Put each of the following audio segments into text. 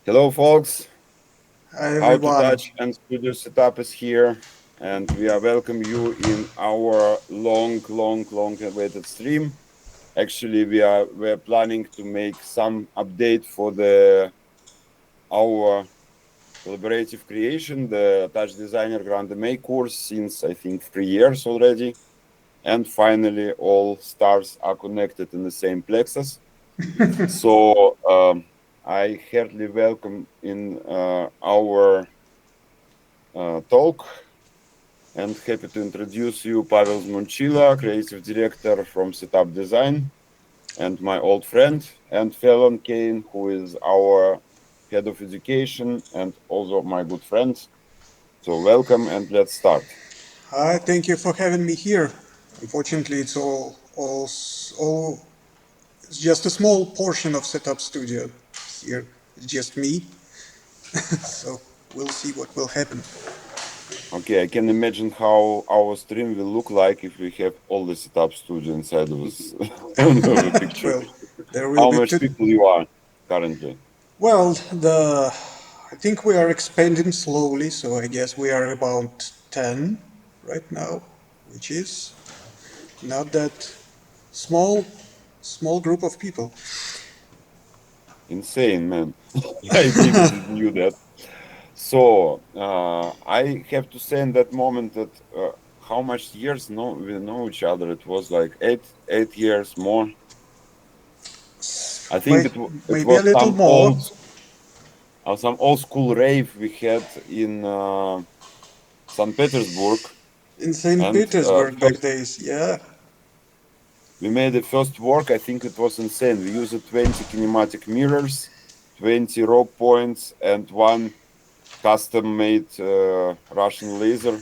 Hello, folks. Hi How to everyone. Touch and Studio Setup is here, and we are welcome you in our long awaited stream. Actually, we're planning to make some update for the our collaborative creation, the TouchDesigner and MA course, since I think 3 years already, and finally all stars are connected in the same plexus. So I heartily welcome in our talk and happy to introduce you Pavel Zmunchila, creative director from Setup Design, and my old friend, and Felon Kane, who is our head of education and also my good friend. So welcome and let's start. Hi, thank you for having me here. Unfortunately, it's it's just a small portion of Setup Studio here. It's just me, so we'll see what will happen. Okay, I can imagine how our stream will look like if we have all the setup studio inside of us of the picture. Well, there will How be much two. people you are currently? Well, the I think we are expanding slowly, so I guess we are about 10 right now, which is not that small, small group of people. Insane, man. I didn't knew that. So I have to say in that moment that how much years we know each other. It was like 8 years more. I think it Maybe a was little more. some old school rave we had in St. Petersburg, In St. and Petersburg back first days, yeah. we made the first work. I think it was insane. We used 20 kinematic mirrors, 20 rope points, and one custom-made Russian laser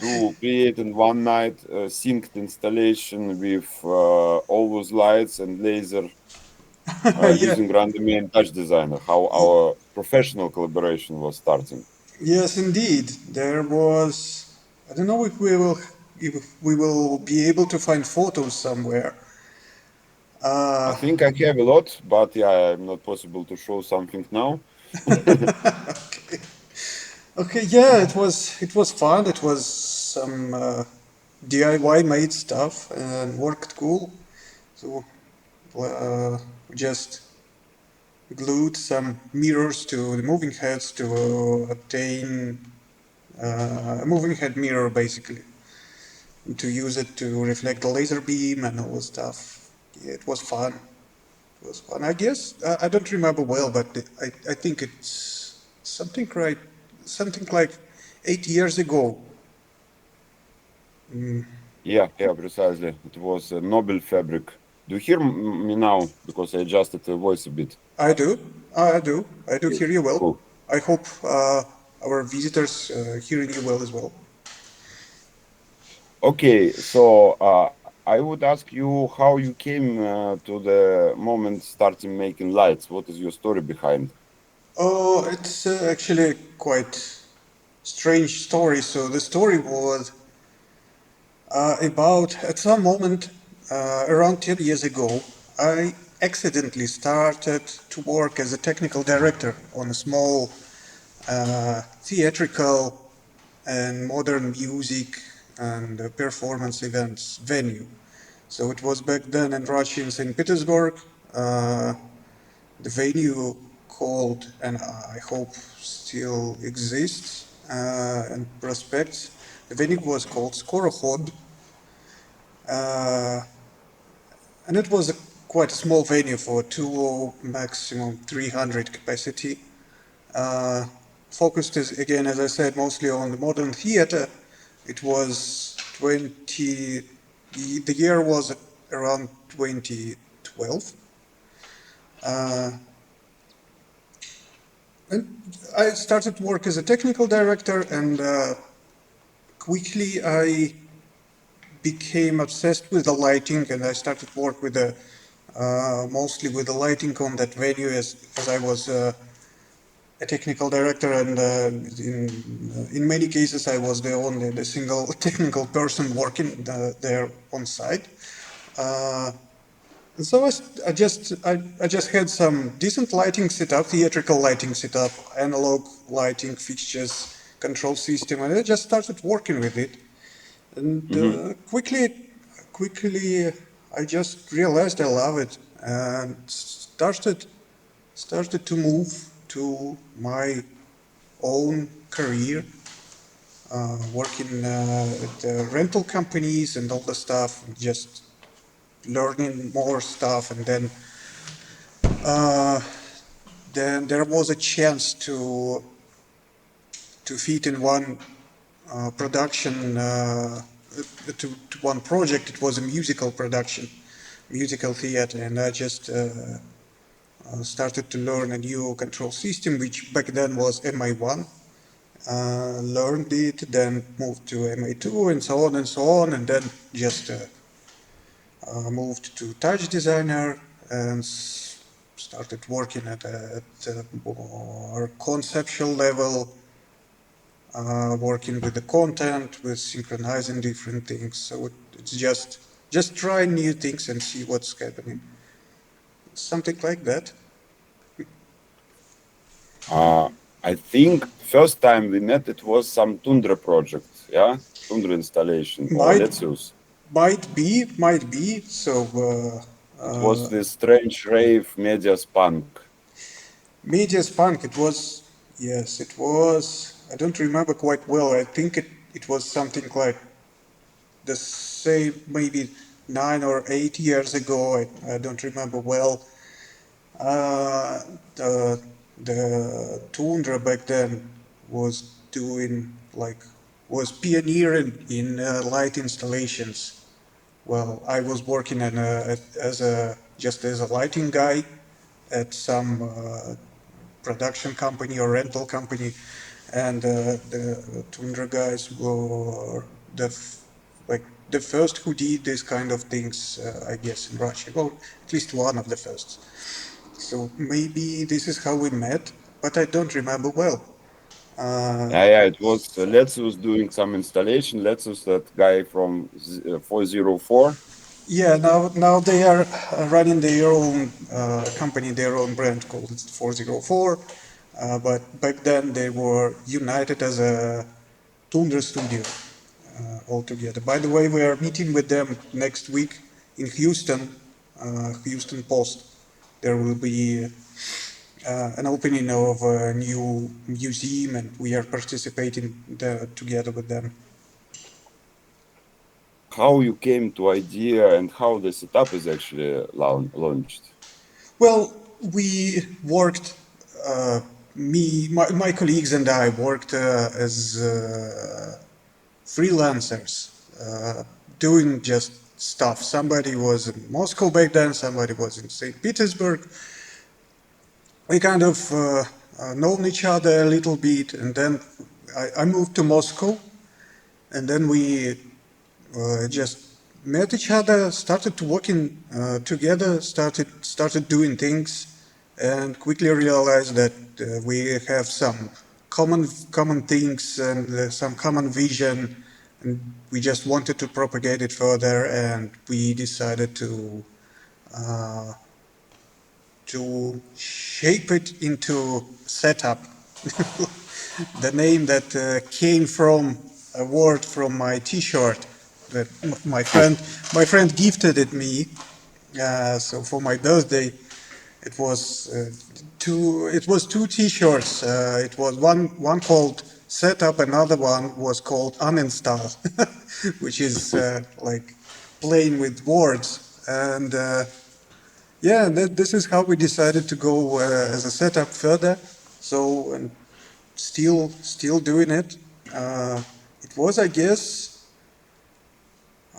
to create in one night a synced installation with all those lights and laser Yeah. using random and touch designer, how our professional collaboration was starting. Yes, indeed. There was. I don't know if we will be able to find photos somewhere. I Uh, think I have a lot, but yeah, I'm not possible to show something now. okay, yeah, it was fun. It was some DIY made stuff and worked cool. So we just glued some mirrors to the moving heads to obtain a moving head mirror basically, to use it to reflect the laser beam and all the stuff. Yeah, it was fun. It was fun. I guess I don't remember well, but I think it's something like 8 years ago. Yeah, precisely. It was a Nobel fabric. Do you hear me now? Because I adjusted the voice a bit. I do, I do Cool. hear you well. Cool. I hope our visitors hearing you well as well. Okay, so I would ask you how you came to the moment starting making lights. What is your story behind? Oh, it's actually quite strange story. So the story was about at some moment around 10 years ago, I accidentally started to work as a technical director on a small theatrical and modern music and performance events venue. So it was back then in Russia in St. Petersburg. The venue called, and I hope still exists and prospects. The venue was called Skorohod, uh, and it was quite a small venue for two maximum 300 capacity. Uh, Focused is again, as I said, mostly on the modern theater. It was 20. The year was around 2012. Uh, and I started work as a technical director, and quickly I became obsessed with the lighting, and I started work with the mostly with the lighting on that venue as I was a technical director, and in many cases I was the only the single technical person working there on site. Uh, So I just had some decent lighting setup, theatrical lighting setup, analog lighting fixtures, control system, and I just started working with it. And Hmm. quickly, I just realized I love it and started to move to my own career, working at rental companies and all the stuff, just learning more stuff, and uh, then there was a chance to fit in one production to one project. It was a musical production, musical theater, and I just started to learn a new control system, which back then was MA1. Learned it, then moved to MA2, and so on and so on, and then just moved to TouchDesigner and started working at a more conceptual level, working with the content, with synchronizing different things. So it's just try new things and see what's happening. Something like that. Uh, I think first time we met, it was some Tundra project, yeah, Tundra installation or Might Let's. might be. So It was this strange rave media spunk. Media Spunk. It was, yes, it was. I don't remember quite well. I think it was something like the same, maybe 9 or 8 years ago. I don't remember well. Uh, the Tundra back then was doing like was pioneering in light installations. Well, I was working as a just as a lighting guy at some production company or rental company, and the Tundra guys were like the first who did this kind of things, I guess, in Russia. Well, at least one of the first. So maybe this is how we met, but I don't remember well. Uh, Yeah, it was Let's was doing some installation. Let's that guy from 404. yeah, now they are running their own company, their own brand called 404. But back then they were united as a Tundra studio altogether. By the way, we are meeting with them next week in Houston, Houston Post. There will be an opening of a new museum, and we are participating together with them. How you came to idea and how the setup is actually launched? Well, we worked, my colleagues and I worked as freelancers, doing just stuff. Somebody was in Moscow back then, somebody was in St. Petersburg. We kind of known each other a little bit, and then I moved to Moscow, and then we just met each other, started to working together, started doing things, and quickly realized that we have some common things and some common vision, and we just wanted to propagate it further, and we decided uh, to shape it into setup. The name that came from a word from my T-shirt that my friend gifted it me. So for my birthday, it was two T-shirts. It was one called setup, another one was called uninstall, which is like playing with words. And yeah, this is how we decided to go as a setup further. So and still doing it. It was, I guess,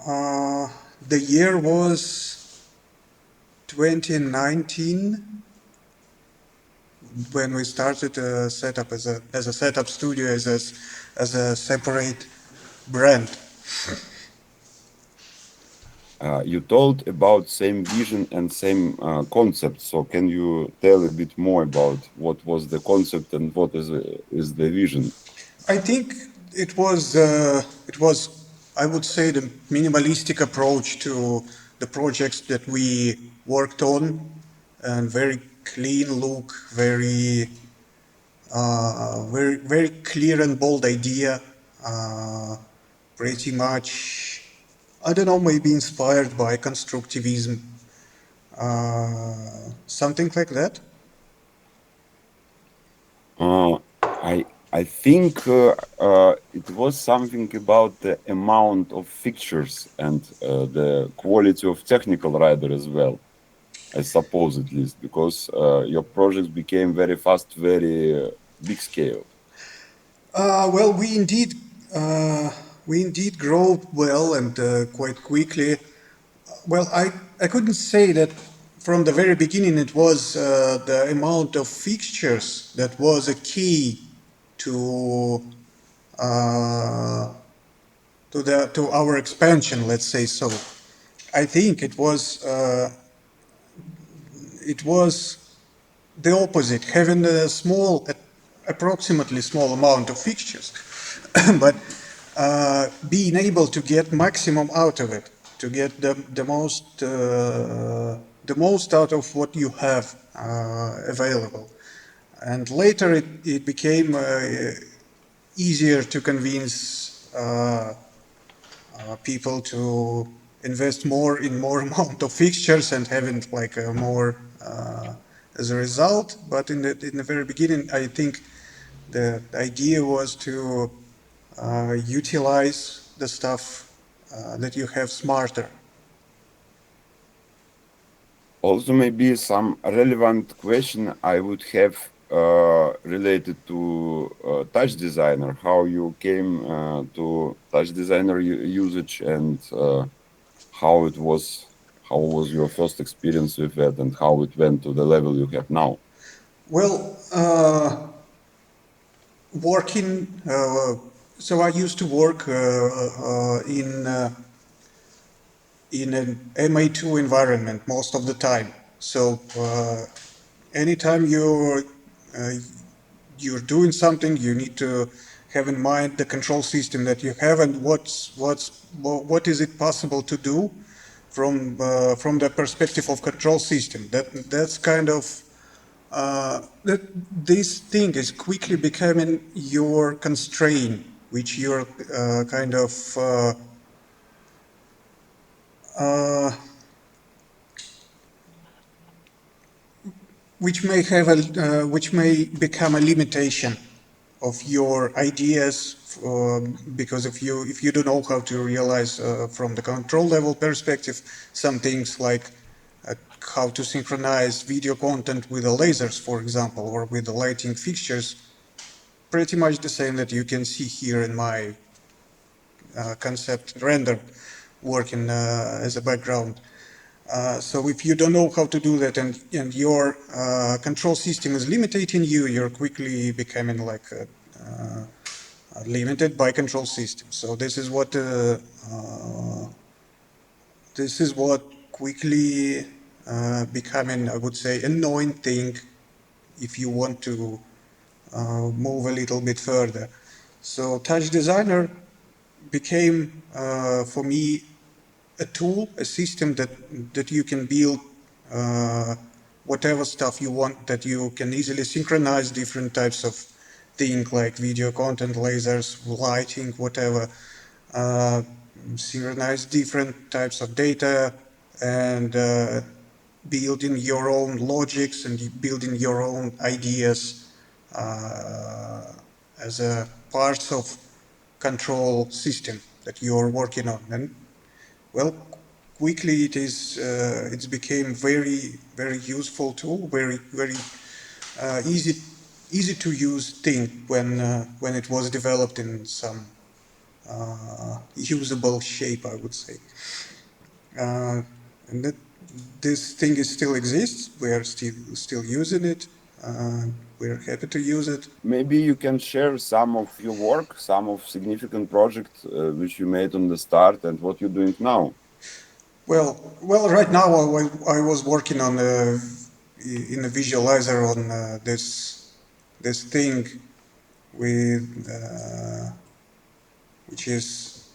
uh, the year was 2019 when we started a setup as a setup studio as a separate brand. You told about same vision and same concept. So can you tell a bit more about what was the concept and what is the vision? I think it was I would say the minimalistic approach to the projects that we worked on, and very clean look, very clear and bold idea, pretty much, I don't know, maybe inspired by constructivism, something like that. Uh, I think it was something about the amount of fixtures and the quality of technical writer as well. I suppose at least because your projects became very fast, very big scale. Well, we indeed grow well and quite quickly. Well, I couldn't say that from the very beginning it was the amount of fixtures that was a key to uh, to our expansion, let's say so. I think it was the opposite, having a small, approximately small amount of fixtures, but being able to get maximum out of it, to get the most out of what you have available. And later it became easier to convince people to invest more in more amount of fixtures and having like a more as a result. But in the very beginning, I think the idea was to utilize the stuff that you have smarter. Also, maybe some relevant question I would have related to Touch Designer, how you came to Touch Designer usage and how it was, how was your first experience with that and how it went to the level you have now. Well, working. So I used to work in an MA2 environment most of the time. So anytime uh, you're doing something, you need to have in mind the control system that you have and what is it possible to do from the perspective of control system. That's kind of that this thing is quickly becoming your constraint, which you're kind of uh, which may become a limitation of your ideas because if you don't know how to realize from the control level perspective some things like how to synchronize video content with the lasers, for example, or with the lighting fixtures, pretty much the same that you can see here in my concept render working as a background. So if you don't know how to do that and your control system is limiting you, you're quickly becoming like limited by control system. So this is what quickly becoming, I would say, annoying thing if you want to move a little bit further. So Touch Designer became for me a tool, a system that you can build whatever stuff you want, that you can easily synchronize different types of things like video content, lasers, lighting, whatever, uh, synchronize different types of data and building your own logics and building your own ideas as a parts of control system that you're working on. And well, quickly it's became very useful tool, very easy to use thing when it was developed in some usable shape, I would say. Uh, and that this thing is still exists. We are still using it. We're happy to use it. Maybe you can share some of your work, some of significant projects which you made on the start and what you're doing now. Well, right now I was working on in a visualizer on this thing with which is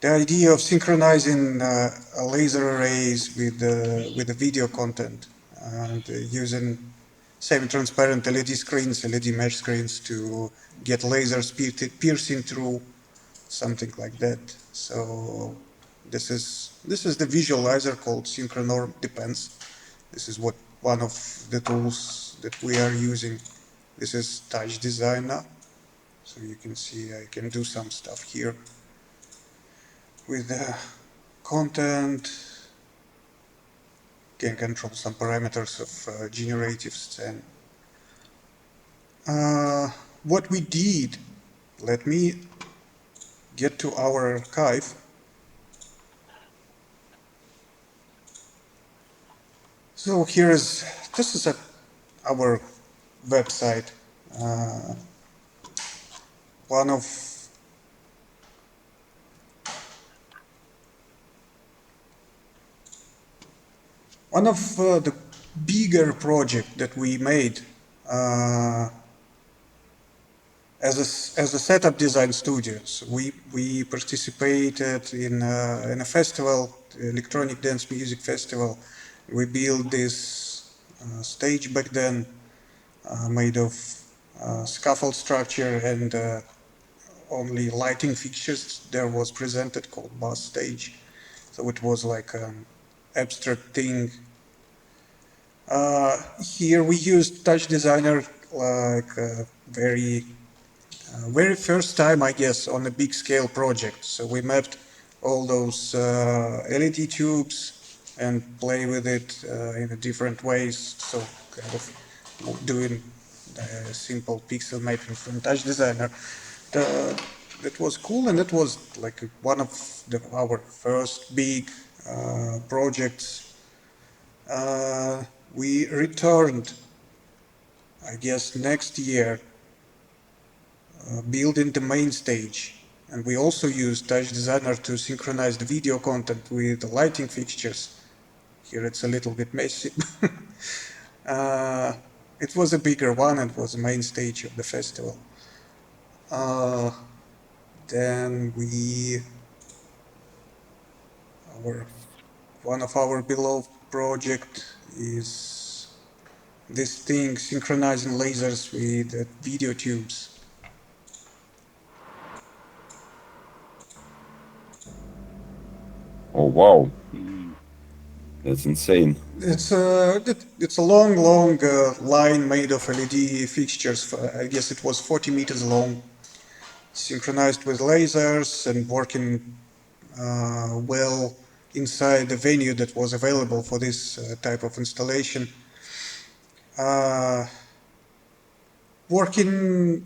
the idea of synchronizing laser arrays with the video content and using semi-transparent LED screens, LED mesh screens to get lasers piercing through, something like that. So this is the visualizer called Syncronorm Depence. This is one of the tools that we are using. This is TouchDesigner. So you can see I can do some stuff here with the content. Can control some parameters of generative scene. What we did, let me get to our archive. So this is our website. One of the bigger project that we made as a setup design studio. So we participated in a festival, electronic dance music festival. We built this stage back then, made of scaffold structure and only lighting fixtures there was presented, called bus stage. So it was like an abstract thing. Here we used TouchDesigner like very first time, I guess, on a big scale project. So we mapped all those LED tubes and play with it in different ways. So kind of doing simple pixel mapping from TouchDesigner. That was cool, and that was like one of our first big projects. We returned, I guess, next year, building the main stage. And we also used TouchDesigner to synchronize the video content with the lighting fixtures. Here it's a little bit messy. It was a bigger one, and was the main stage of the festival. Then one of our beloved project is this thing, synchronizing lasers with video tubes. Oh wow, that's insane. It's a long line made of LED fixtures. I guess it was 40 meters long, synchronized with lasers and working well inside the venue that was available for this type of installation. Working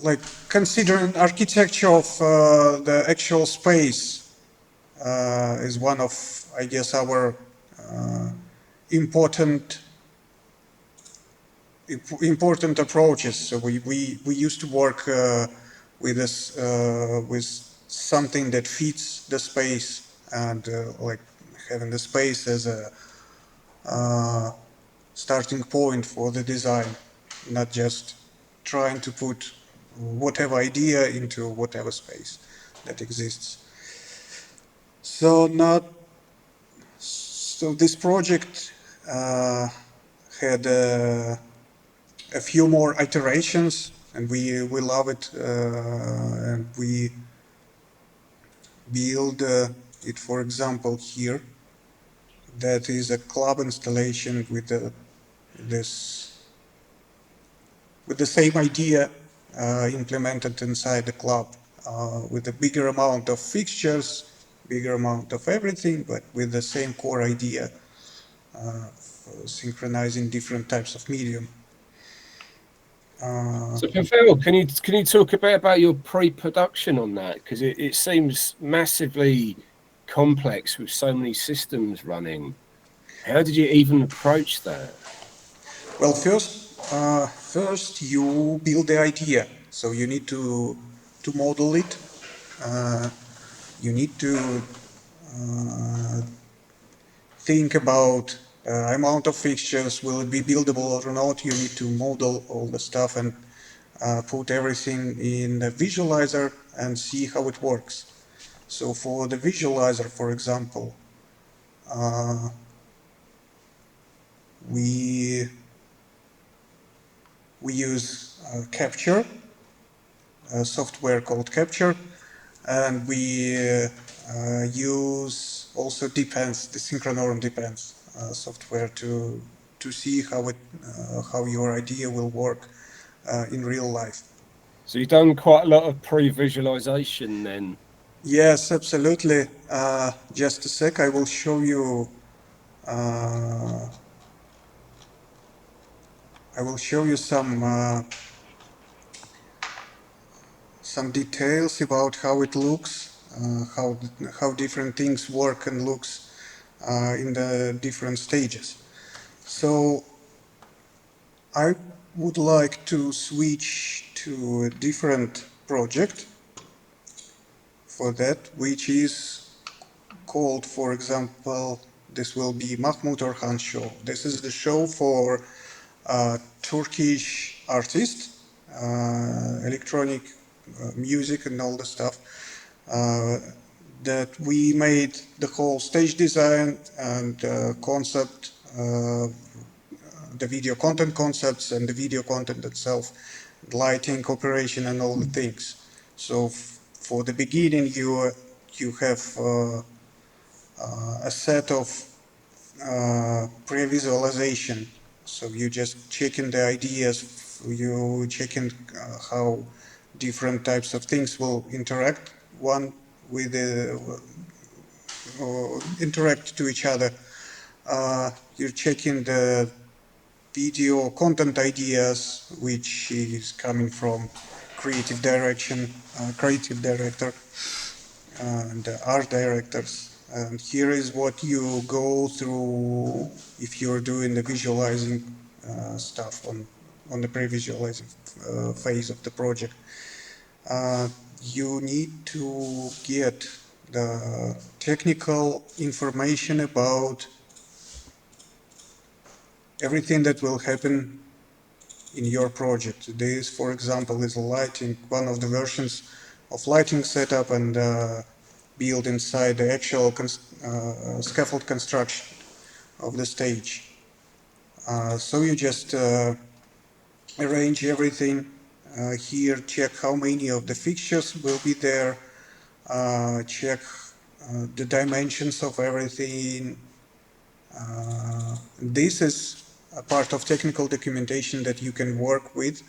like considering architecture of the actual space is one of, I guess, our important approaches. So we used to work with this with something that fits the space, and like having the space as a starting point for the design, not just trying to put whatever idea into whatever space that exists. So this project had a few more iterations, and we love it, and we build it, for example, here. That is a club installation with the same idea implemented inside the club, with a bigger amount of fixtures, bigger amount of everything, but with the same core idea, synchronizing different types of medium. So Pavel, can you talk a bit about your pre-production on that? Because it seems massively complex with so many systems running. How did you even approach that? Well, first you build the idea. So you need to model it. You need to think about amount of fixtures. Will it be buildable or not? You need to model all the stuff and put everything in the visualizer and see how it works. So for the visualizer, for example, we use Capture, a software called Capture, and we use also Depence, the Syncronorm Depence software to see how your idea will work in real life. So you've done quite a lot of pre-visualization then. Yes, absolutely. Just a sec, I will show you. I will show you some details about how it looks, how different things work and looks in the different stages. So I would like to switch to a different project for that, which is called, for example, this will be Mahmut Orhan show. This is the show for Turkish artists, electronic music and all the stuff. That we made the whole stage design and concept, the video content concepts and the video content itself, lighting, operation, and all the things. So for the beginning, you have a set of pre-visualization. So you just checking the ideas, you checking how different types of things will interact one with interact to each other. You're checking the video content ideas, which is coming from creative direction, creative director, and art directors. And here is what you go through if you're doing the visualizing stuff on the pre-visualizing phase of the project. You need to get the technical information about everything that will happen in your project. This, for example, is lighting, one of the versions of lighting setup and build inside the actual scaffold construction of the stage. So you just arrange everything here, check how many of the fixtures will be there, check the dimensions of everything. This is a part of technical documentation that you can work with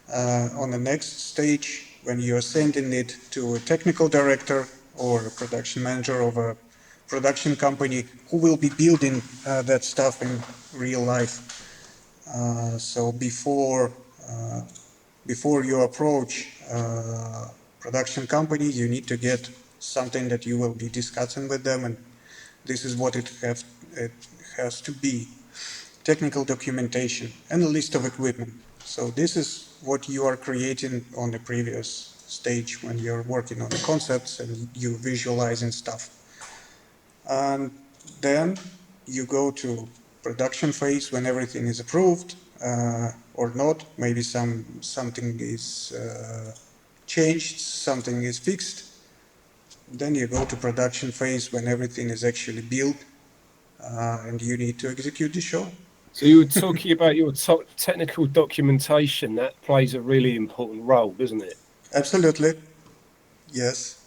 on the next stage when you're sending it to a technical director or a production manager of a production company who will be building that stuff in real life. So before you approach production company, you need to get something that you will be discussing with them, and this is what it has to be: technical documentation and a list of equipment. So this is what you are creating on the previous stage when you're working on the concepts and you visualizing stuff. And then you go to production phase when everything is approved or not. Maybe something is changed, something is fixed. Then you go to production phase when everything is actually built and you need to execute the show. So you were talking about your technical documentation. That plays a really important role, doesn't it? Absolutely, yes.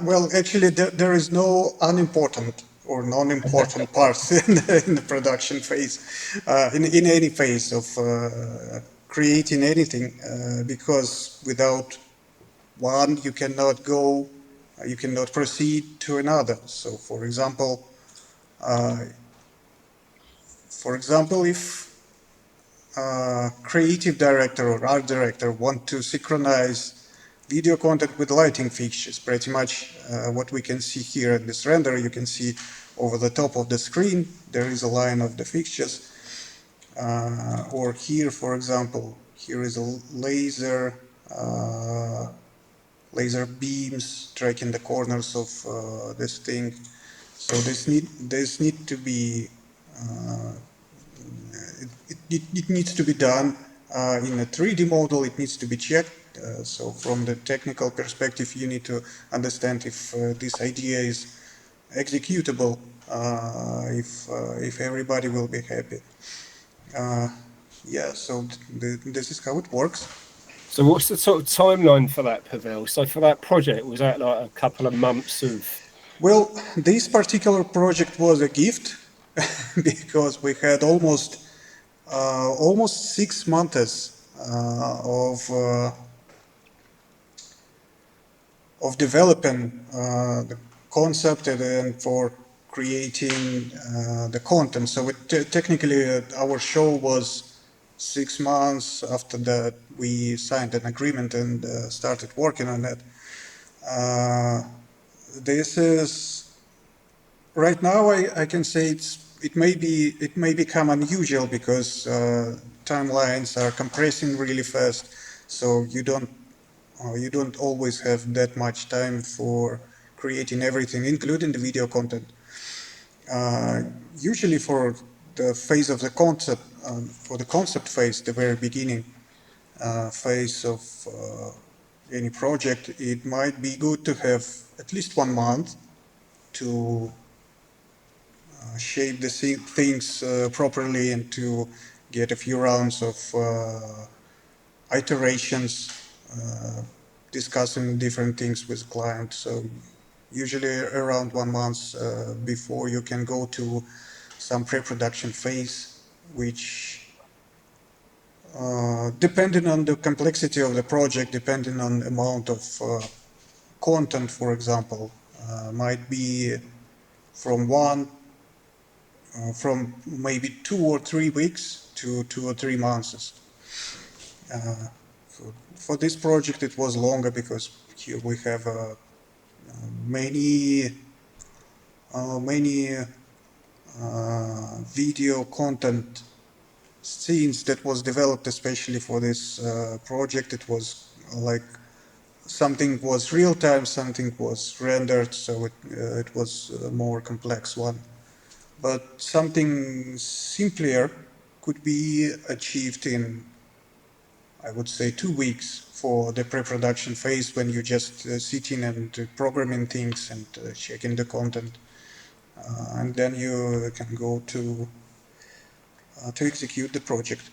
Well, actually, there is no unimportant or non-important parts in the production phase, in any phase of creating anything, because without one, you cannot proceed to another. So, for example, if creative director or art director want to synchronize video content with lighting fixtures, pretty much what we can see here in this render, you can see over the top of the screen, there is a line of the fixtures. Or here, for example, here is a laser beams tracking the corners of this thing. So this need to be it needs to be done In a 3D model, it needs to be checked. So from the technical perspective, you need to understand if this idea is executable, if everybody will be happy. Yeah, so this is how it works. So what's the sort of timeline for that, Pavel? So for that project, was that like a couple of months of... Well, this particular project was a gift because we had almost 6 months of developing the concept and for creating the content. So technically, our show was 6 months after that we signed an agreement and started working on it. This is right now. I can say it may become unusual because timelines are compressing really fast, so you don't always have that much time for creating everything, including the video content. Usually for the phase of the concept, for the concept phase, the very beginning phase of any project, it might be good to have at least 1 month to shape the things properly and to get a few rounds of iterations, discussing different things with client. So usually around 1 month before you can go to some pre-production phase, which depending on the complexity of the project, depending on amount of content, for example, might be from from maybe 2 or 3 weeks to 2 or 3 months. For this project, it was longer because here we have many video content scenes that was developed especially for this project. It was like something was real time, something was rendered, so it was a more complex one. But something simpler could be achieved in, I would say, 2 weeks for the pre-production phase, when you just sitting and programming things and checking the content, and then you can go to execute the project.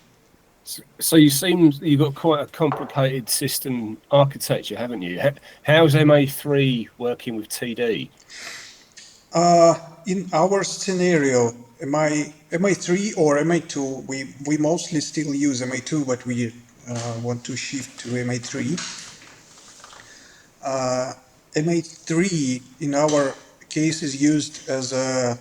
So you seem you've got quite a complicated system architecture, haven't you? How's MA3 working with TD? In our scenario, MA3 or MA2, we mostly still use MA2, but we want to shift to MA3. MA3 in our case is used as a,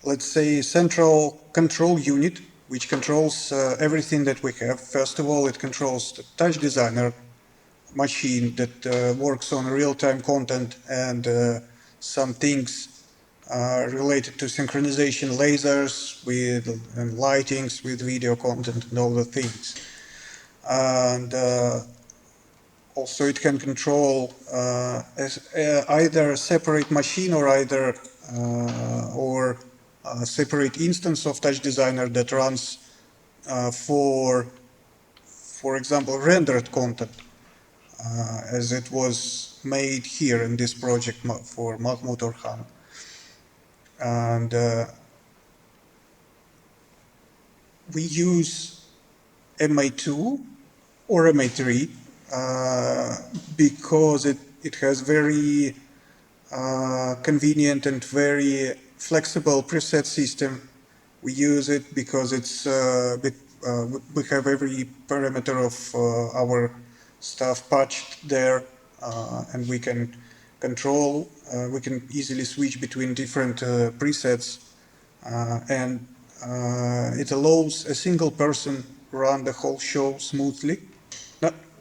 let's say, central control unit, which controls everything that we have. First of all, it controls the TouchDesigner machine that works on real-time content and some things related to synchronization, lasers and lightings with video content and all the things. And also it can control either a separate machine or a separate instance of TouchDesigner that runs for example, rendered content, as it was made here in this project for Motorham. And we use MA2 or MA3 because it has very convenient and very flexible preset system. We use it because it's we have every parameter of our stuff patched there, and we can control. We can easily switch between different presets, and it allows a single person run the whole show smoothly.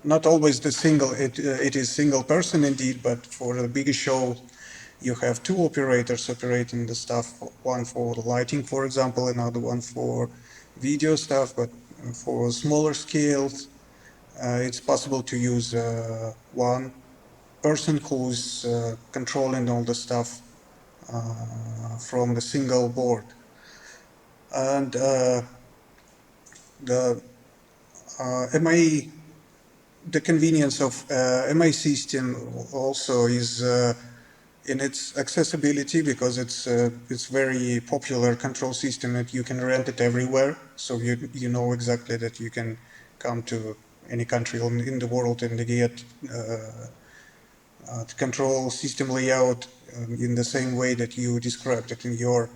Not always the single. It is single person indeed, but for the bigger show, you have 2 operators operating the stuff, one for the lighting, for example, another one for video stuff. But for smaller scales, it's possible to use one person who's controlling all the stuff from the single board. And the MA, the convenience of MA system also is in its accessibility, because it's very popular control system that you can rent it everywhere. So you know exactly that you can come to any country in the world and get control system layout in the same way that you described it in your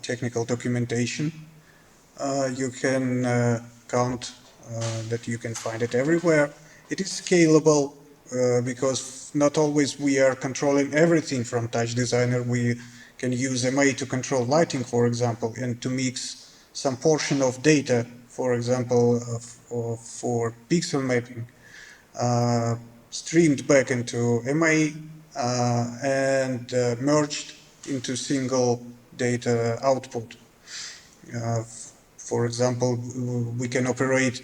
technical documentation. You can count that you can find it everywhere. It is scalable because not always we are controlling everything from TouchDesigner. We can use MA to control lighting, for example, and to mix some portion of data, for example, for pixel mapping, streamed back into MA and merged into single data output. For example, we can operate,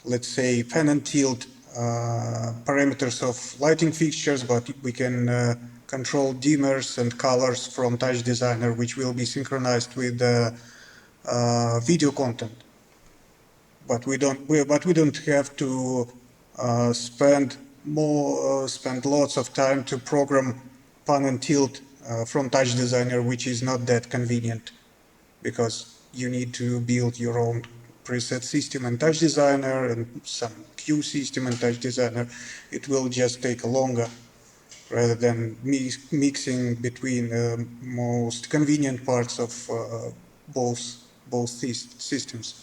let's say, pan and tilt parameters of lighting fixtures, but we can control dimmers and colors from TouchDesigner, which will be synchronized with video content. But we don't have to spend lots of time to program pan and tilt from TouchDesigner, which is not that convenient, because you need to build your own preset system in TouchDesigner and some queue system in TouchDesigner. It will just take longer rather than mixing between most convenient parts of both systems.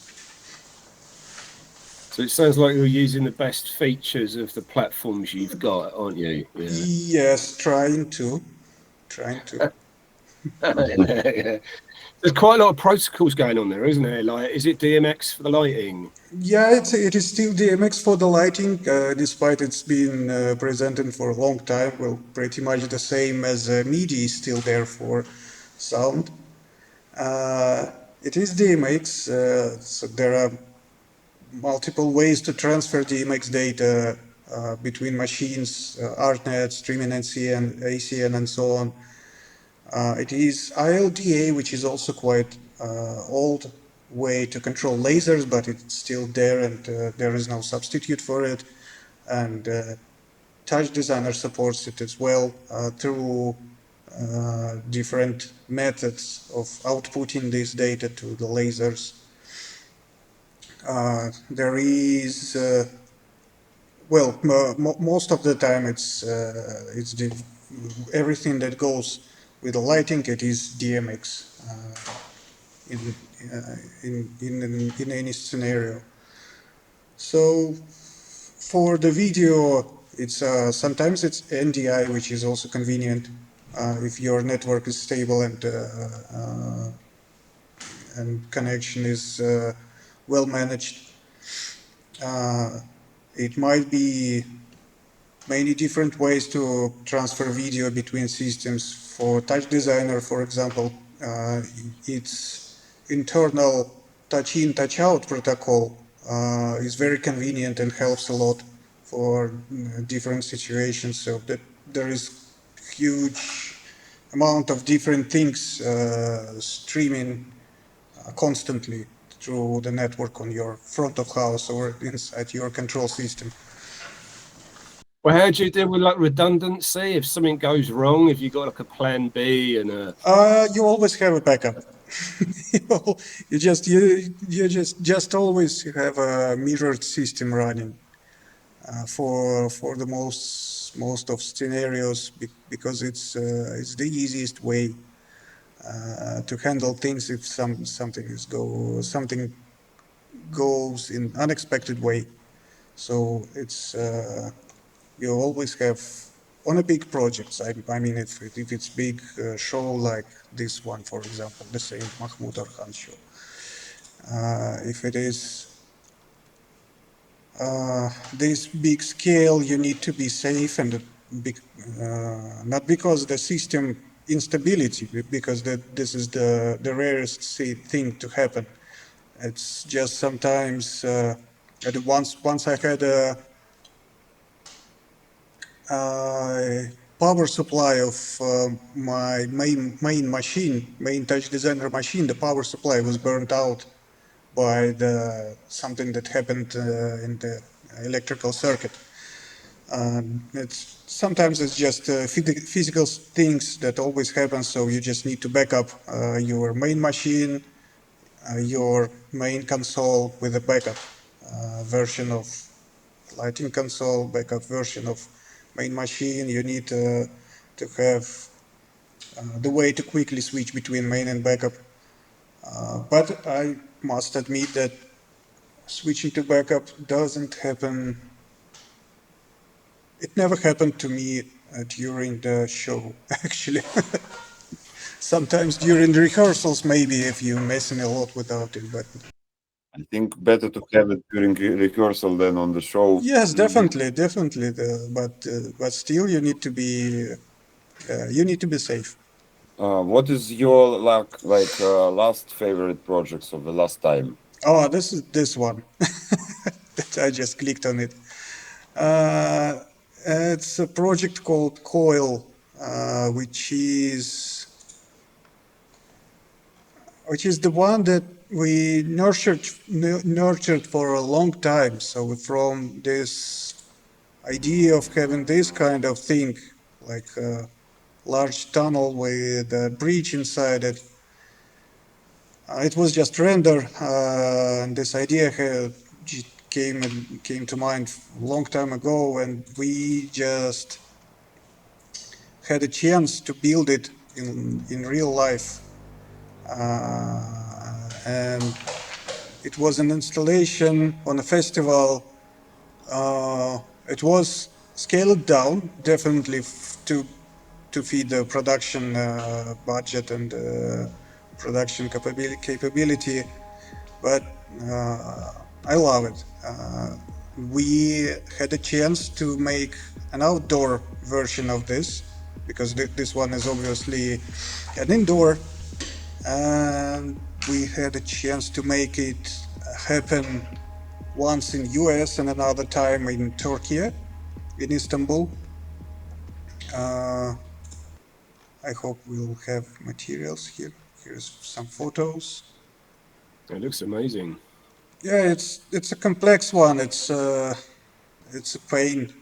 So it sounds like you're using the best features of the platforms you've got, aren't you? Yeah. Yes, trying to. Yeah. There's quite a lot of protocols going on there, isn't there? Like, is it DMX for the lighting? Yeah, it is still DMX for the lighting, despite it's been presented for a long time. Well, pretty much the same as MIDI is still there for sound. It is DMX, so there are multiple ways to transfer DMX data between machines, ArtNet, streaming NCN, ACN, and so on. It is ILDA, which is also quite old way to control lasers, but it's still there, and there is no substitute for it. And TouchDesigner supports it as well through different methods of outputting this data to the lasers. There is, well, most of the time it's everything that goes with the lighting, it is DMX in any scenario. So for the video, it's sometimes it's NDI, which is also convenient if your network is stable and connection is well managed. It might be many different ways to transfer video between systems. For TouchDesigner, for example, its internal touch-in, touch-out protocol is very convenient and helps a lot for different situations. So that there is huge amount of different things streaming constantly through the network on your front of house or inside your control system. Well, how do you deal with like redundancy if something goes wrong? If you got like a plan B and a you always have a backup. you just always have a mirrored system running for the most of scenarios, because it's the easiest way to handle things if something goes in unexpected way. So it's you always have on a big projects. I mean, if it's big show like this one, for example, the Saint Mahmoud Orhan show. If it is this big scale, you need to be safe and not because the system instability, because this is the rarest thing to happen. It's just sometimes once I had a power supply of my main machine, main TouchDesigner machine. The power supply was burnt out by something that happened in the electrical circuit. Sometimes it's just physical things that always happen, so you just need to back up your main machine, your main console with a backup version of lighting console, backup version of main machine. You need to have the way to quickly switch between main and backup. But I must admit that switching to backup doesn't happen. It never happened to me during the show, actually. Sometimes during the rehearsals, maybe if you're messing a lot without it, but I think better to have it during rehearsal than on the show. yes, definitely. But still, you need to be safe. What is your last favorite projects of the last time? Oh, this is this one. That I just clicked on it. Uh, it's a project called Coil, which is the one that we nurtured for a long time. So from this idea of having this kind of thing, like a large tunnel with a bridge inside it, it was just render, and this idea came to mind a long time ago, and we just had a chance to build it in real life. And it was an installation on a festival. It was scaled down, definitely to feed the production budget and production capability, but I love it. We had a chance to make an outdoor version of this, because this one is obviously an indoor, and we had a chance to make it happen once in US and another time in Turkey, in Istanbul. I hope we'll have materials here. Here's some photos. It looks amazing. Yeah, it's a complex one. It's a pain.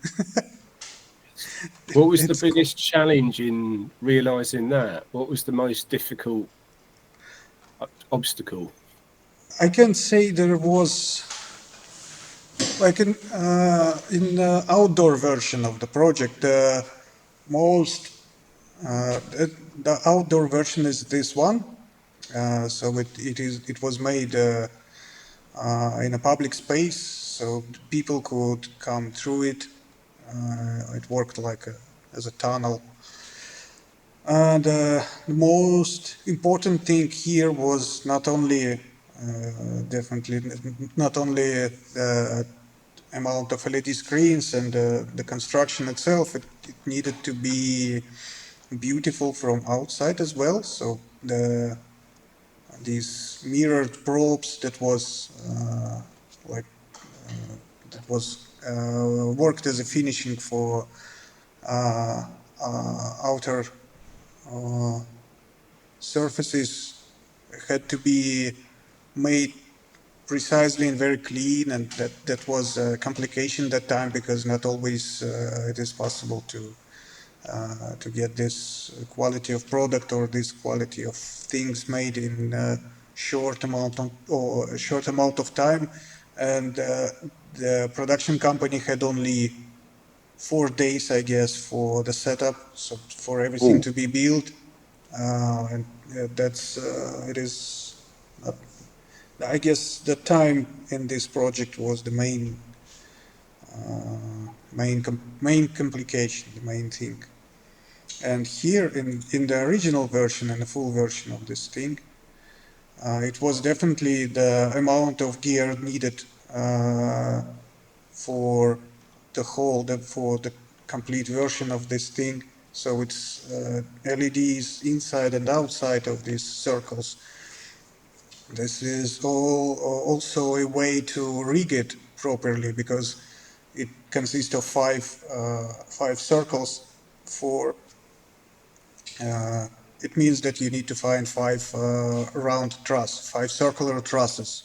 What was the biggest challenge in realizing that? What was the most difficult obstacle? I can say there was, like in the outdoor version of the project, most the outdoor version is this one. So it was made in a public space, so people could come through it. It worked like as a tunnel. And the most important thing here was not only definitely not only the amount of LED screens and the construction itself. It needed to be beautiful from outside as well. So these mirrored probes that was like that was worked as a finishing for outer surfaces had to be made precisely and very clean, and that was a complication that time, because not always it is possible to get this quality of product or this quality of things made in a short amount of time. And the production company had only 4 days, I guess, for the setup, so for everything to be built. And that's it is. I guess the time in this project was the main complication, the main thing. And here in the original version and the full version of this thing, it was definitely the amount of gear needed for the complete version of this thing. So it's LEDs inside and outside of these circles. This is also a way to rig it properly, because it consists of five circles. It means that you need to find five circular trusses.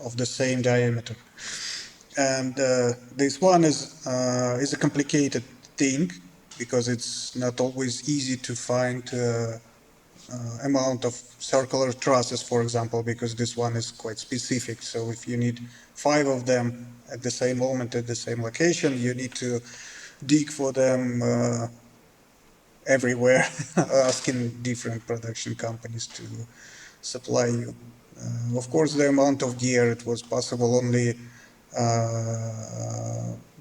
of the same diameter. And this one is a complicated thing because it's not always easy to find amount of circular trusses, for example, because this one is quite specific. So if you need 5 of them at the same moment at the same location, you need to dig for them everywhere, asking different production companies to supply you. Of course, the amount of gear, it was possible only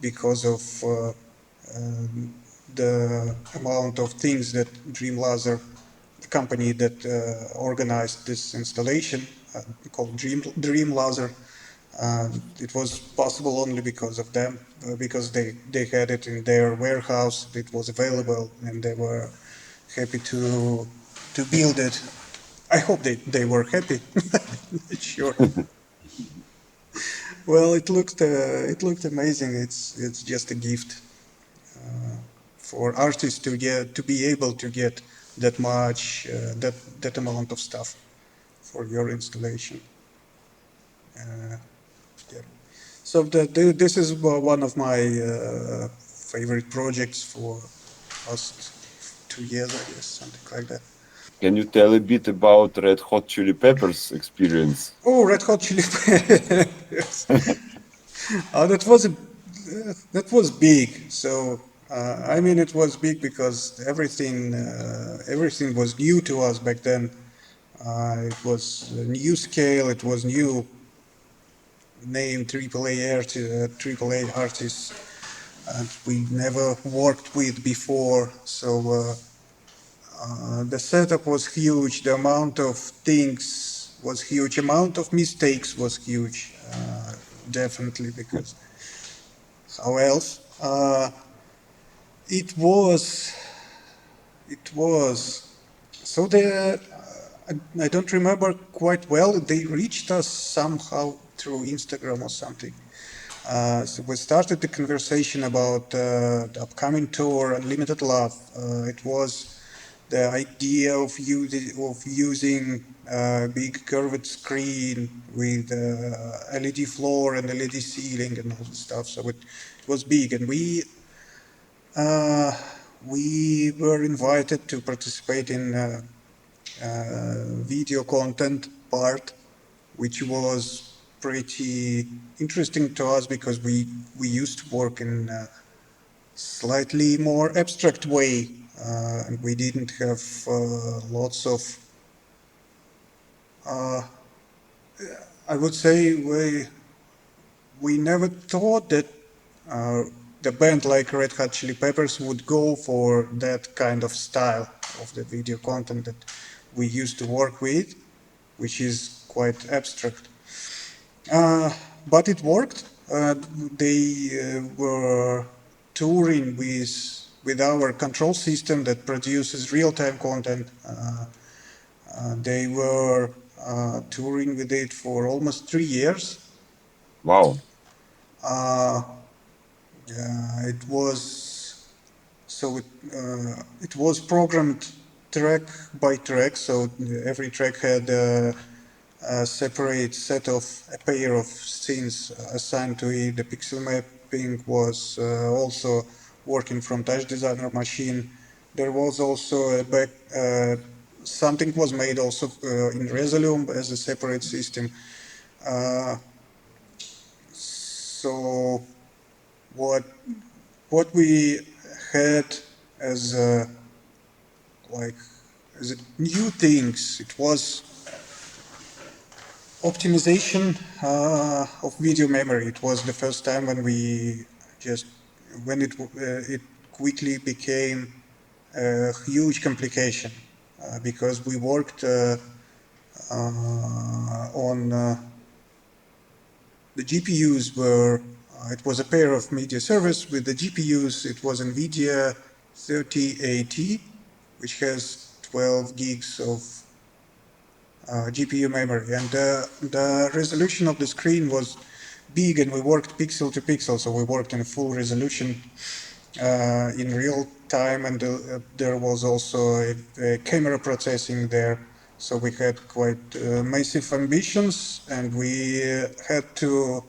because of the amount of things that Dream Laser, the company that organized this installation, called Dream Laser, it was possible only because of them, because they had it in their warehouse, it was available, and they were happy to build it. I hope they were happy. Not sure. Well, it looked amazing. It's just a gift for artists to be able to get that much that amount of stuff for your installation. Yeah. So this is one of my favorite projects for last 2 years, I guess, something like that. Can you tell a bit about Red Hot Chili Peppers experience? Oh, Red Hot Chili Peppers. That was big. So I mean, it was big because everything was new to us back then. It was a new scale. It was new name, AAA artists, and we never worked with before. So the setup was huge. The amount of things was huge. Amount of mistakes was huge. Definitely, because how else? It was. So I don't remember quite well. They reached us somehow through Instagram or something. So we started the conversation about the upcoming tour, Unlimited Love. It was the idea of using a big curved screen with LED floor and LED ceiling and all this stuff. So it was big, and we were invited to participate in video content part, which was pretty interesting to us because we used to work in a slightly more abstract way, and we didn't have lots of. I would say we never thought that the band like Red Hot Chili Peppers would go for that kind of style of the video content that we used to work with, which is quite abstract. But it worked. They were touring with our control system that produces real-time content. They were touring with it for almost 3 years. Wow. It was it was programmed track by track, so every track had a separate set of a pair of scenes assigned to it. The pixel mapping was also working from TouchDesigner machine. There was also something was made also in Resolume as a separate system. So what we had as new things, it was optimization of video memory. It was the first time when it quickly became a huge complication because we worked on the GPUs were. It was a pair of media servers with the GPUs. It was NVIDIA 3080, which has 12 gigs of GPU memory, and the resolution of the screen was big, and we worked pixel to pixel, so we worked in full resolution in real time, and there was also a camera processing there, So we had quite massive ambitions, and we had to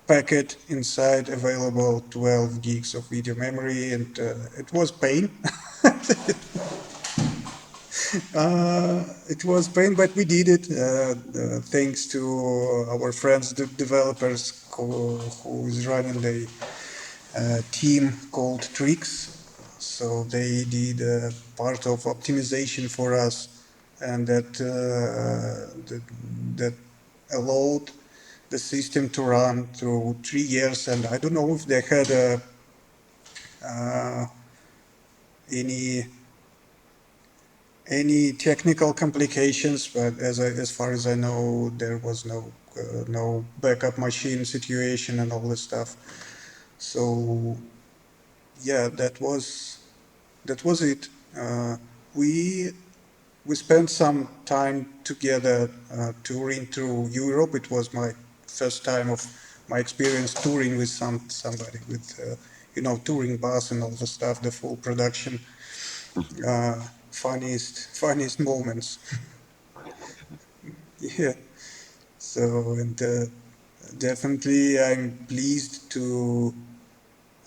pack it inside available 12 gigs of video memory, and it was pain. It was pain, but we did it thanks to our friends, the developers, who is running the team called Tricks. So they did part of optimization for us, and that allowed the system to run through 3 years. And I don't know if they had uh, any any technical complications, but as far as I know, there was no backup machine situation and all this stuff. So yeah, that was it. We we spent some time together touring through Europe. It was my first time of my experience touring with somebody with touring bus and all the stuff, the full production. Funniest moments. Yeah. So and definitely I'm pleased to.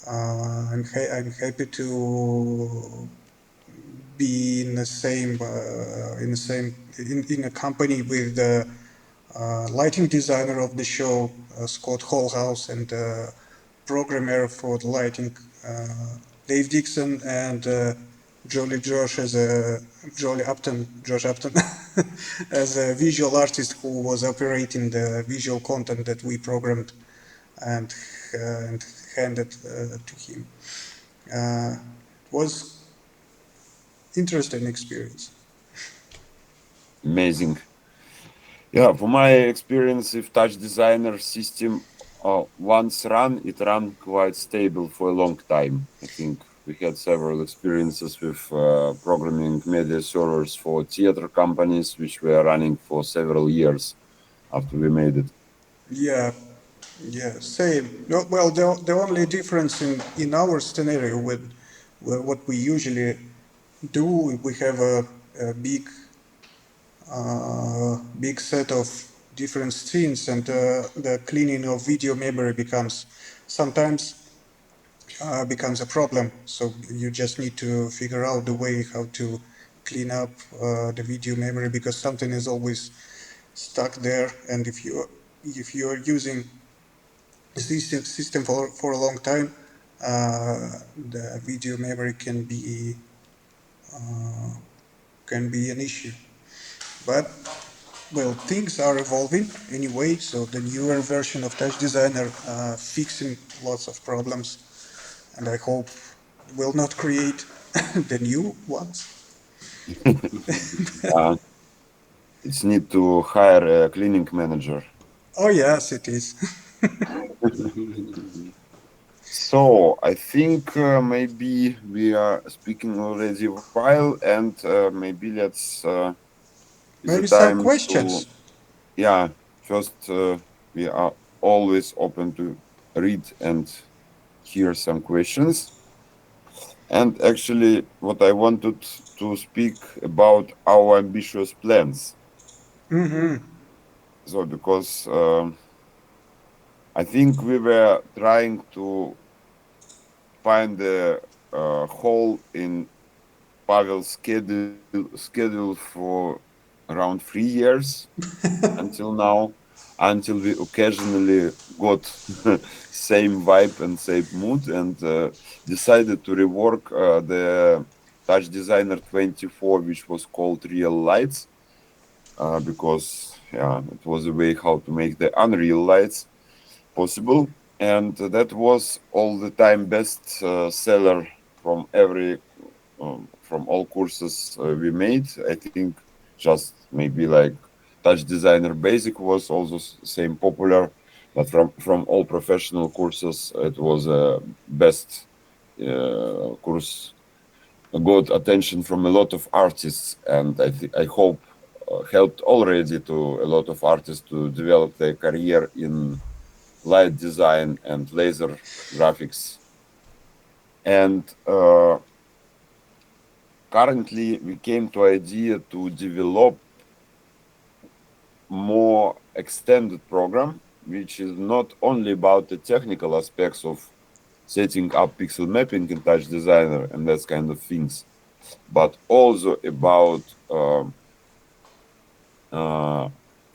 I'm happy to be in a company with the lighting designer of the show, Scott Hallhouse, and programmer for the lighting, Dave Dixon, and Josh Upton, as a visual artist who was operating the visual content that we programmed and and handed to him. It was interesting experience. Amazing. Yeah, for my experience with TouchDesigner system, once run, it ran quite stable for a long time. I think we had several experiences with programming media servers for theater companies, which were running for several years after we made it. Yeah, yeah, same. No, well, the only difference in our scenario with what we usually do, we have a big set of different scenes, and the cleaning of video memory sometimes becomes a problem. So you just need to figure out the way how to clean up the video memory, because something is always stuck there, and if you're using the system for a long time, the video memory can be an issue. But well, things are evolving anyway, so the newer version of TouchDesigner fixing lots of problems, and I hope will not create the new ones. Uh, it's need to hire a cleaning manager. Oh yes, it is. So I think maybe we are speaking already a while, and maybe it's the Maybe some time to, questions. yeah, first we are always open to read and hear some questions. And actually, what I wanted to speak about our ambitious plans. Mm-hmm. So because I think we were trying to find a hole in Pavel's schedule for around 3 years until now, until we occasionally got same vibe and same mood, and decided to rework the TouchDesigner 24, which was called Real Lights, because yeah, it was a way how to make the unreal lights possible, and that was all the time best seller from from all courses we made. I think just maybe like Touch Designer Basic was also same popular, but from all professional courses, it was a best course. Got attention from a lot of artists, and I hope helped already to a lot of artists to develop their career in light design and laser graphics. And currently, we came to idea to develop more extended program, which is not only about the technical aspects of setting up pixel mapping in TouchDesigner and that kind of things, but also about full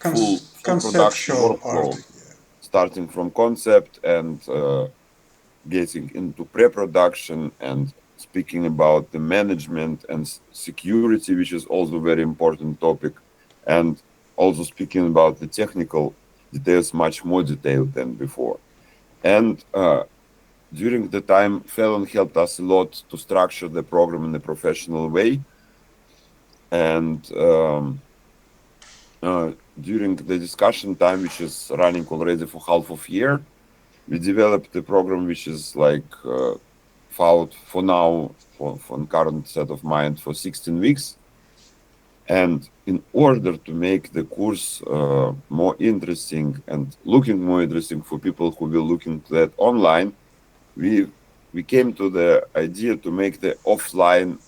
production Conceptual part. workflow, starting from concept and getting into pre-production and speaking about the management and security, which is also a very important topic, and also speaking about the technical details much more detailed than before. And during the time, Felon helped us a lot to structure the program in a professional way. And during the discussion time, which is running already for half of year, we developed a program which is like followed for now, for current set of mind, for 16 weeks. And in order to make the course more interesting and looking more interesting for people who will looking to that online, we came to the idea to make the offline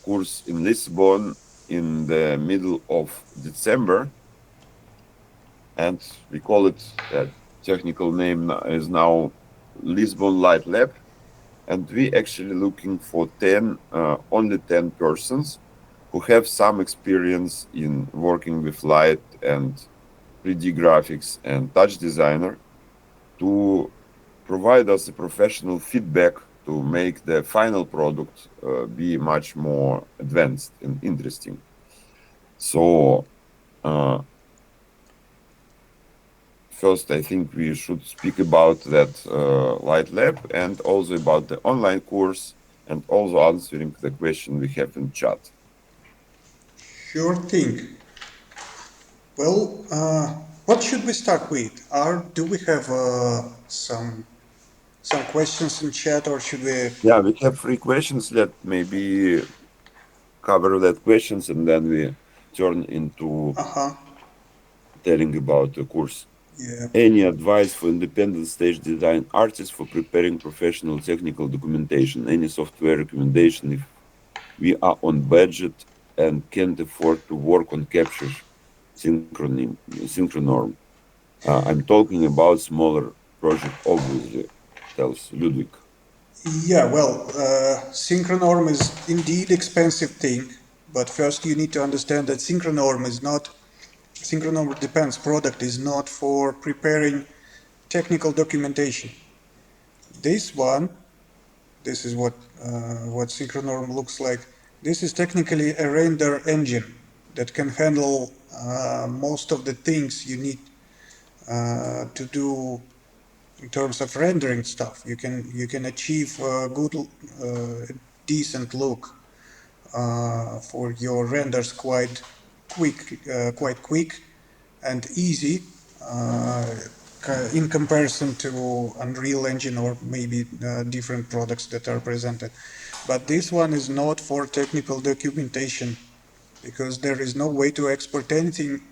course in Lisbon in the middle of December. And we call it, technical name is now Lisbon Light Lab. And we actually looking for only 10 persons who have some experience in working with light and 3D graphics and TouchDesigner to provide us a professional feedback to make the final product be much more advanced and interesting. So first, I think we should speak about that Light Lab and also about the online course and also answering the question we have in chat. Sure thing. Well, what should we start with? Do we have some questions in chat, or should we? Yeah, we have 3 questions. Let maybe cover that questions and then we turn into telling about the course. Yeah. Any advice for independent stage design artists for preparing professional technical documentation? Any software recommendation if we are on budget and can't afford to work on capture Syncronorm? I'm talking about smaller project, obviously, tells Ludwig. Yeah, well, Syncronorm is indeed expensive thing, but first you need to understand that Syncronorm Depence product is not for preparing technical documentation. This is what Syncronorm looks like. This is technically a render engine that can handle most of the things you need to do in terms of rendering stuff. You can achieve a good, decent look for your renders quite quick and easy in comparison to Unreal Engine or maybe different products that are presented. But this one is not for technical documentation because there is no way to export anything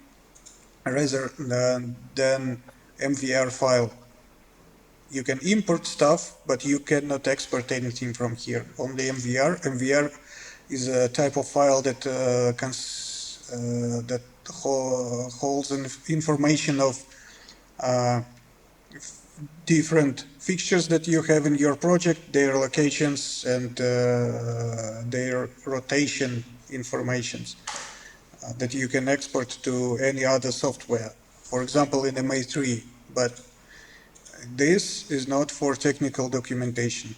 rather than MVR file. You can import stuff, but you cannot export anything from here. Only MVR. MVR is a type of file that holds information of different fixtures that you have in your project, their locations and their rotation informations that you can export to any other software. For example, in MA3, but this is not for technical documentation.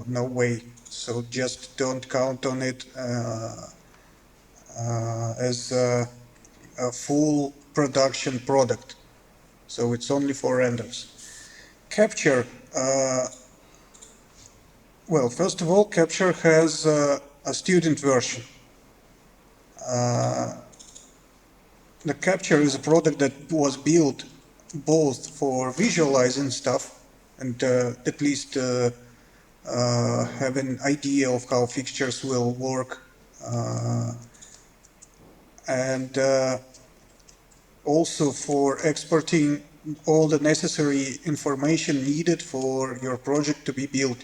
No way. So just don't count on it as a full production product. So it's only for renders. Capture, well, first of all, Capture has a student version. The Capture is a product that was built both for visualizing stuff and at least have an idea of how fixtures will work, and also for exporting all the necessary information needed for your project to be built.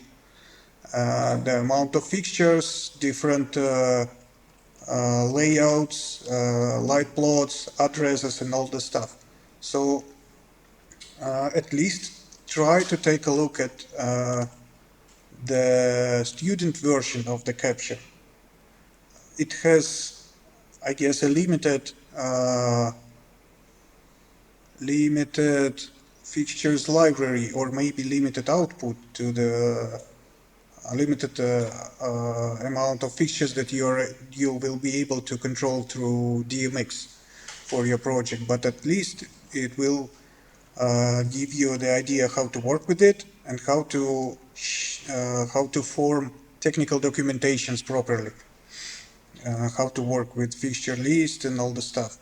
The amount of fixtures, different layouts, light plots, addresses, and all the stuff. So at least try to take a look at the student version of the capture. It has, I guess, a limited fixtures library, or maybe limited output to the limited amount of fixtures that you will be able to control through DMX for your project. But at least it will give you the idea how to work with it and how to form technical documentations properly, how to work with fixture list and all the stuff.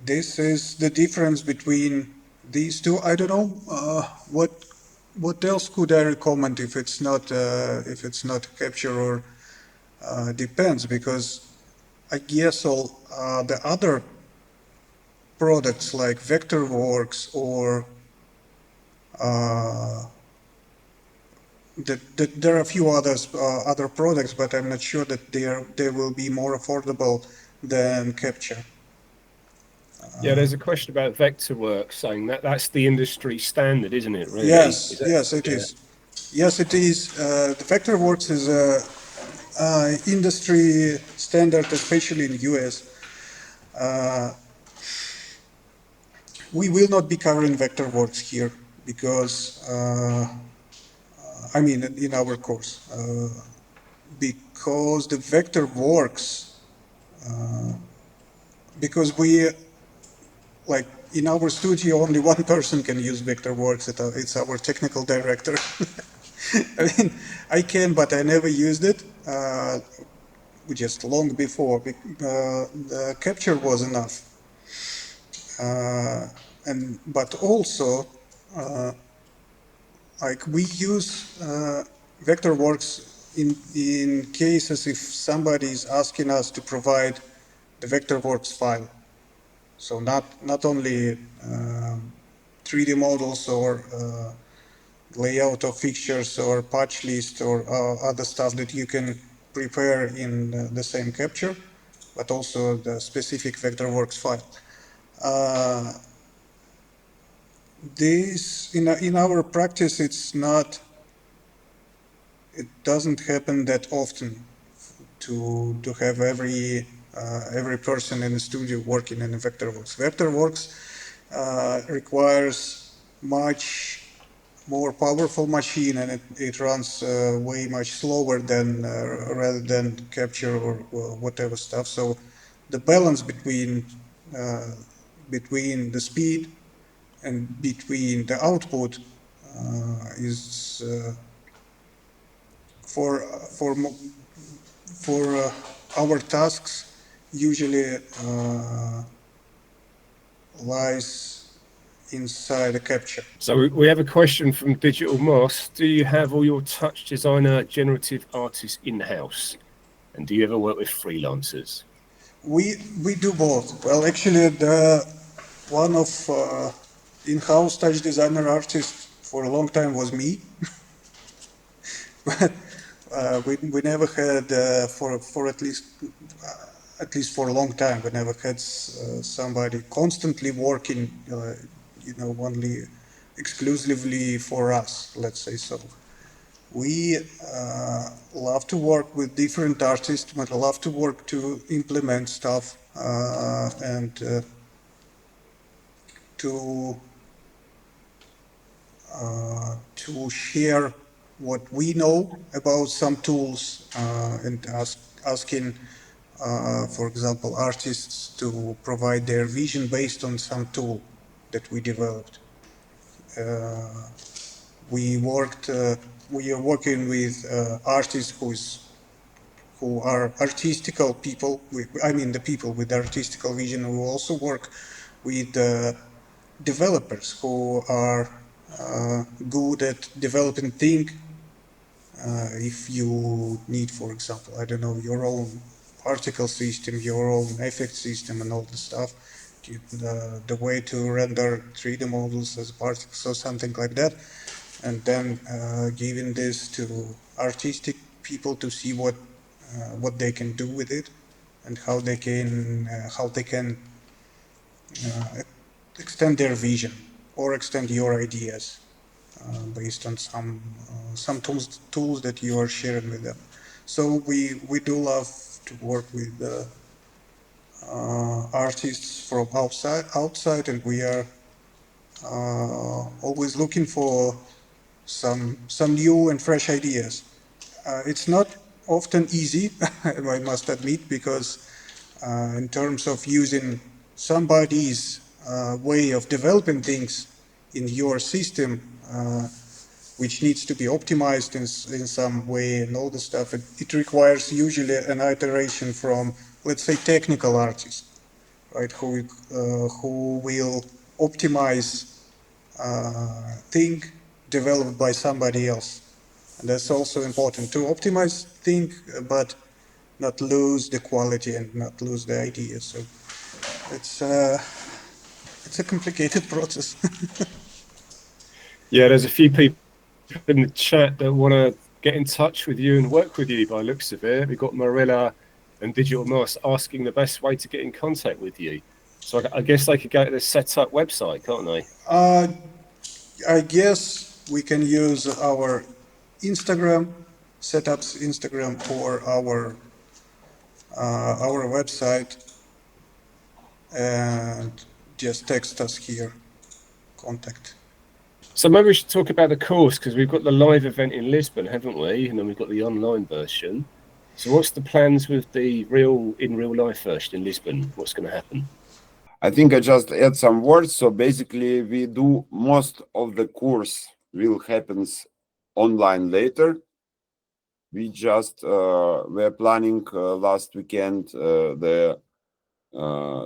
This is the difference between these two. I don't know what else could I recommend if it's not capture or Depence, because I guess all the other products like Vectorworks or there are a few other products, but I'm not sure that they will be more affordable than capture. Yeah, there's a question about Vectorworks saying that's the industry standard, isn't it? Really? Yes, yes, it is. Yes, it is. The Vectorworks is a industry standard, especially in the US. We will not be covering Vectorworks here because, I mean, in our course, because the Vectorworks, because we, like, in our studio, only one person can use Vectorworks. It's our technical director. I mean, I can, but I never used it. Just long before. The capture was enough. But also, like we use Vectorworks in cases if somebody is asking us to provide the Vectorworks file. So not only 3D models or layout of fixtures or patch list or other stuff that you can prepare in the same capture, but also the specific Vectorworks file. This in our practice, it doesn't happen that often to have every person in the studio working in Vectorworks. Vectorworks requires much more powerful machine, and it runs way much slower than rather than capture or whatever stuff. So the balance between the speed and between the output is for our tasks usually lies inside the capture. So we have a question from Digital Moss. Do you have all your TouchDesigner generative artists in-house? And do you ever work with freelancers? We do both. Well, actually, the one of in-house TouchDesigner artists for a long time was me. But we never had for at least for a long time. We never had somebody constantly working, only exclusively for us. Let's say so. We love to work with different artists, but love to work to implement stuff and to share what we know about some tools and asking, for example, artists to provide their vision based on some tool that we developed. We are working with artists who are artistical people. I mean, the people with artistical vision. We also work with developers who are good at developing things. If you need, for example, I don't know, your own particle system, your own effect system, and all the stuff, the way to render 3D models as particles or something like that, and then giving this to artistic people to see what what they can do with it, and how they can extend their vision or extend your ideas based on some tools that you are sharing with them. So we do love to work with artists from outside, and we are always looking for some new and fresh ideas. It's not often easy, I must admit, because in terms of using somebody's way of developing things in your system, which needs to be optimized in some way and all the stuff, it requires usually an iteration from, let's say, technical artists, right, who will optimize thing developed by somebody else. And that's also important to optimize thing, but not lose the quality and not lose the idea. So it's a complicated process. Yeah, there's a few people in the chat that want to get in touch with you and work with you by looks of it. We've got Marilla and Digital Moss asking the best way to get in contact with you. So I guess they could go to the setup website, can't they? I guess we can use our Instagram, Setup's Instagram, or our website, and just text us here, contact. So maybe we should talk about the course, because we've got the live event in Lisbon, haven't we? And then we've got the online version. So what's the plans with the in real life version in Lisbon? What's going to happen? I think I just add some words. So basically, we do most of the course will happens online later. We just were planning last weekend the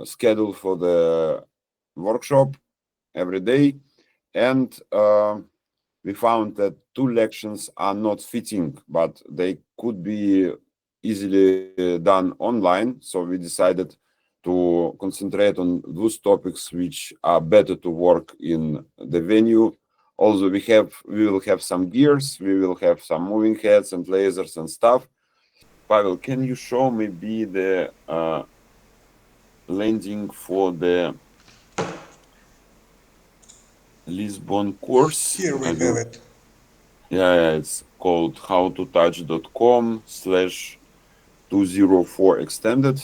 schedule for the workshop every day, and we found that 2 lections are not fitting, but they could be easily done online. So we decided to concentrate on those topics which are better to work in the venue. Also, we will have some gears, we will have some moving heads and lasers and stuff. Pavel, can you show maybe the landing for the Lisbon course? Here we have it. Yeah, it's called howtotouch.com/204 extended.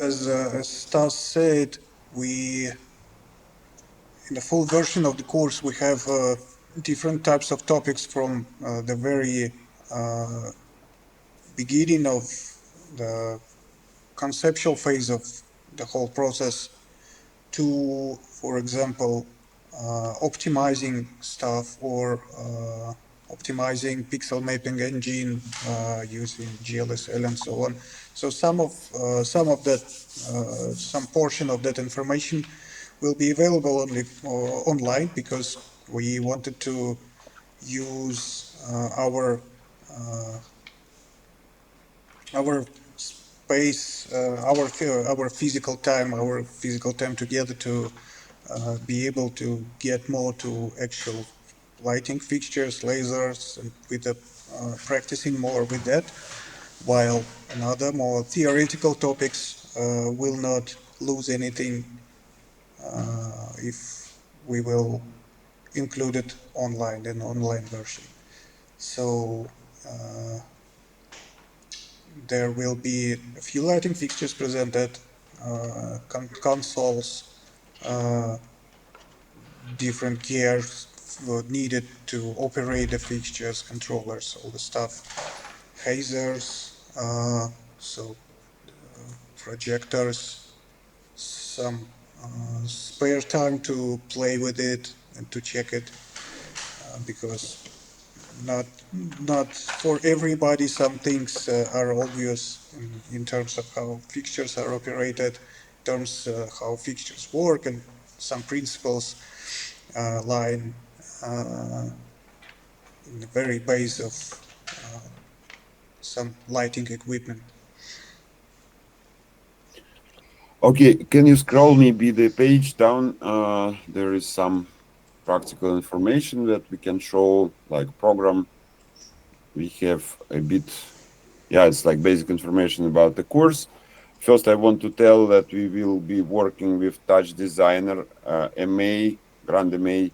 As Stas said, in the full version of the course, we have different types of topics from the very beginning of the conceptual phase of the whole process to, for example, optimizing stuff or optimizing pixel mapping engine using GLSL and so on. So some portion of that information will be available only online, because we wanted to use our space, our physical time together to be able to get more to actual lighting fixtures, lasers, and with the practicing more with that, while another more theoretical topics will not lose anything if we will include it online, an online version. So there will be a few lighting fixtures presented, consoles, different gears needed to operate the fixtures, controllers, all the stuff, hazers, projectors, some spare time to play with it and to check it, because not for everybody some things are obvious in terms of how fixtures are operated, in terms of how fixtures work, and some principles lie in the very base of some lighting equipment. Okay, can you scroll maybe the page down? There is some practical information that we can show, like program. We have a bit yeah, it's like basic information about the course. First, I want to tell that we will be working with TouchDesigner MA, Grand MA.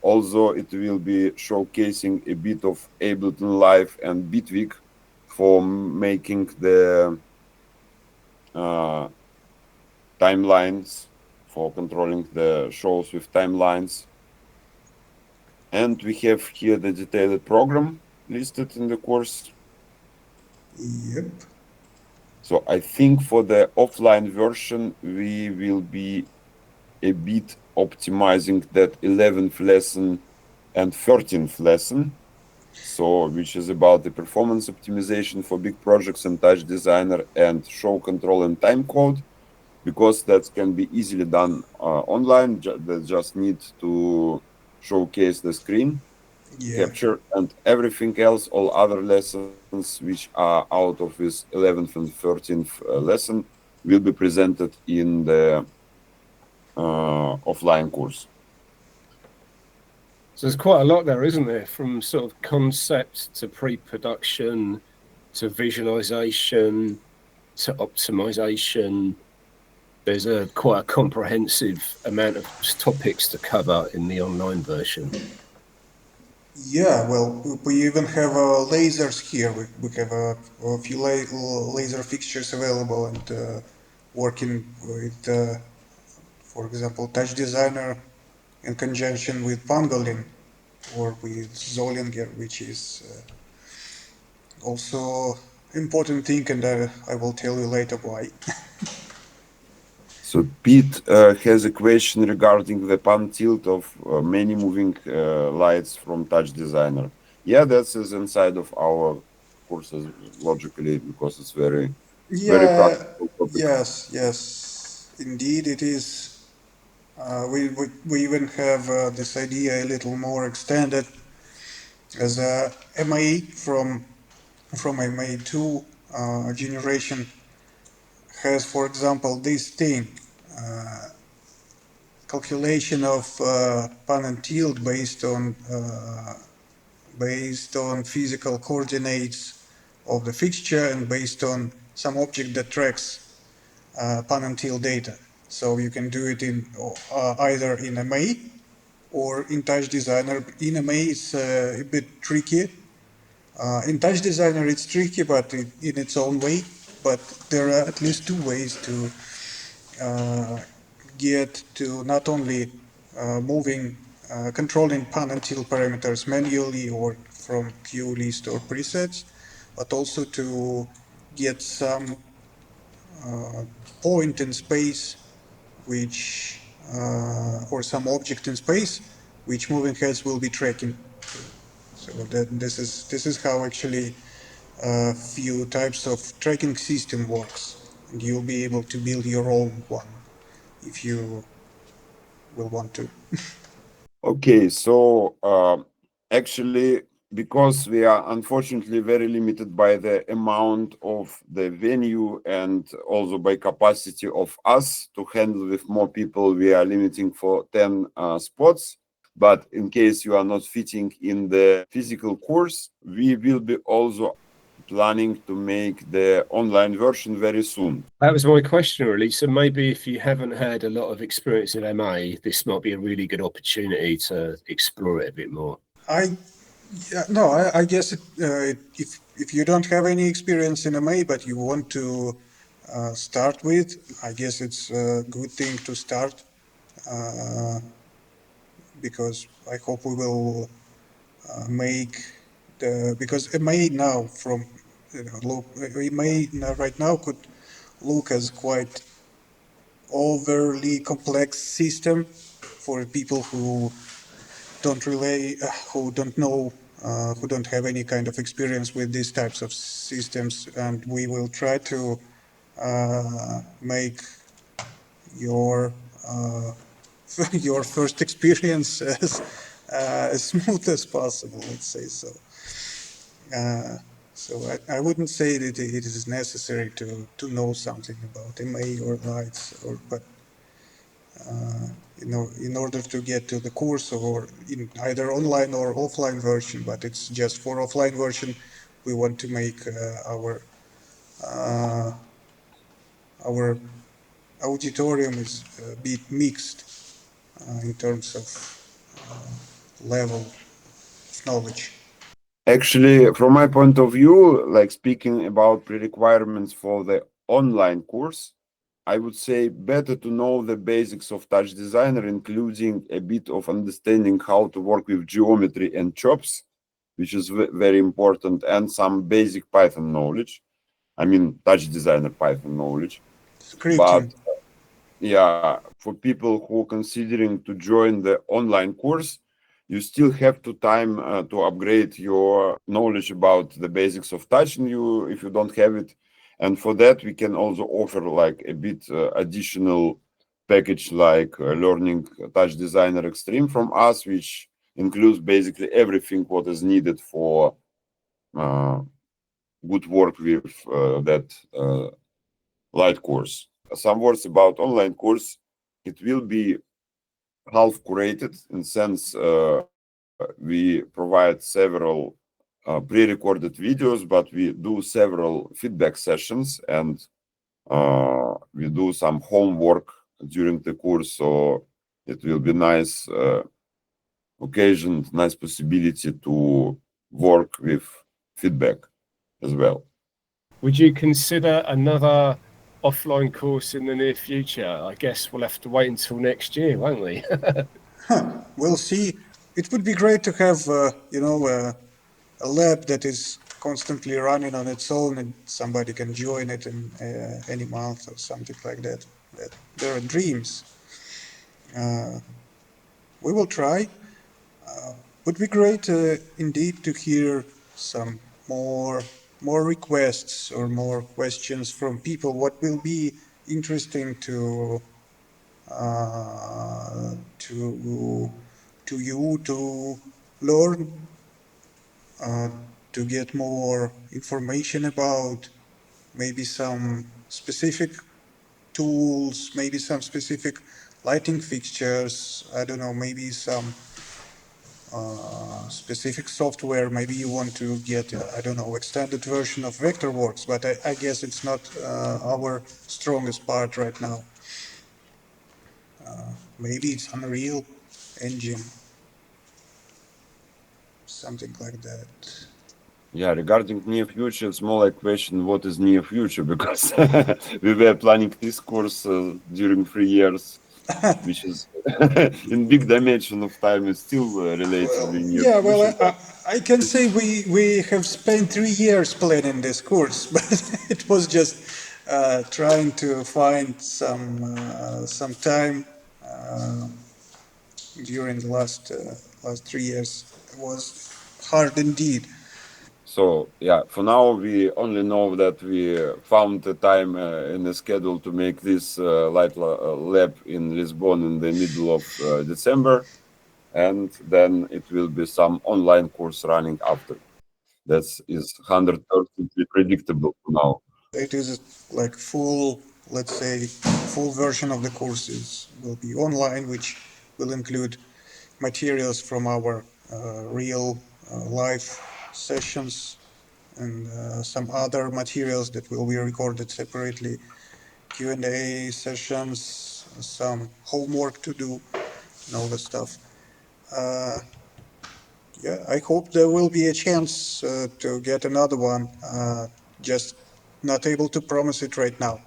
Also, it will be showcasing a bit of Ableton Live and Bitwig for making the uh, timelines, for controlling the shows with timelines. And we have here the detailed program listed in the course. Yep. So I think for the offline version, we will be a bit optimizing that 11th lesson and 13th lesson. So, which is about the performance optimization for big projects and TouchDesigner and show control and time code, because that can be easily done online. They just need to showcase the screen Yeah. capture, and everything else, all other lessons which are out of this 11th and 13th lesson, will be presented in the offline course. So there's quite a lot there, isn't there? From sort of concept to pre-production to visualization to optimization. There's quite a comprehensive amount of topics to cover in the online version. Yeah, well, we even have lasers here. We have a few laser fixtures available and working with, for example, TouchDesigner in conjunction with Pangolin or with Zollinger, which is also important thing, and I will tell you later why. So Pete has a question regarding the pan tilt of many moving lights from TouchDesigner. Yeah, that's is inside of our courses logically, because it's very Yeah, practical topic. yes, indeed it is. We even have this idea a little more extended as a MA from MA2 generation has, for example, this thing, calculation of pan and tilt based on physical coordinates of the fixture and based on some object that tracks pan and tilt data. So you can do it in either in MA or in TouchDesigner. In MA it's a bit tricky. In TouchDesigner it's tricky, but in its own way. But there are at least two ways to get to not only moving, controlling pan and tilt parameters manually or from queue list or presets, but also to get some point in space which or some object in space which moving heads will be tracking. So this is how actually a few types of tracking system works, and you'll be able to build your own one if you will want to. Okay, so actually, because we are unfortunately very limited by the amount of the venue and also by capacity of us to handle with more people, we are limiting for 10 spots. But in case you are not fitting in the physical course, we will be also planning to make the online version very soon. That was my question, really. So maybe if you haven't had a lot of experience in MA, this might be a really good opportunity to explore it a bit more. I Yeah, no, I guess if you don't have any experience in MA but you want to start with, I guess it's a good thing to start uh, because I hope we will make the because MA now from look MA right now could look as quite overly complex system for people who don't know, who don't have any kind of experience with these types of systems, and we will try to make your your first experience as smooth as possible. Let's say so. Uh, I wouldn't say that it is necessary to know something about MA or lights, or but in order to get to the course or in either online or offline version, but it's just for offline version, we want to make our auditorium is a bit mixed in terms of level of knowledge. Actually, from my point of view, like speaking about pre-requirements for the online course, I would say better to know the basics of TouchDesigner, including a bit of understanding how to work with geometry and chops, which is very important, and some basic Python knowledge. I mean, TouchDesigner Python knowledge. But Scripting. yeah, for people who are considering to join the online course, you still have to time to upgrade your knowledge about the basics of touch if you don't have it. And for that, we can also offer like a bit additional package like learning TouchDesigner Extreme from us, which includes basically everything what is needed for good work with that light course. Some words about online course. It will be half curated in sense we provide several pre-recorded videos, but we do several feedback sessions and we do some homework during the course. So it will be nice occasion, nice possibility to work with feedback as well. Would you consider another offline course in the near future? I guess we'll have to wait until next year, won't we? We'll see. It would be great to have, a lab that is constantly running on its own and somebody can join it in any month or something like that. There are dreams. We will try. Would be great indeed to hear some more requests or more questions from people. What will be interesting to you to learn, to get more information about, maybe some specific tools, maybe some specific lighting fixtures, I don't know, maybe some specific software. Maybe you want to get, I don't know, extended version of Vectorworks, but I guess it's not our strongest part right now. Maybe it's Unreal Engine, something like that. Yeah, regarding near future, it's more like question what is near future, because we were planning this course during 3 years, which is in big dimension of time is still relatively near Yeah, well, future. I can say we have spent 3 years planning this course, but it was just trying to find some time during the last 3 years. It was hard indeed. So yeah, for now we only know that we found the time in the schedule to make this lab in Lisbon in the middle of December, and then it will be some online course running after. That is 100% predictable for now. It is like full, let's say, full version of the courses will be online, which will include materials from our real live sessions and some other materials that will be recorded separately, Q&A sessions, some homework to do, and all that stuff. Yeah, I hope there will be a chance to get another one. Just not able to promise it right now.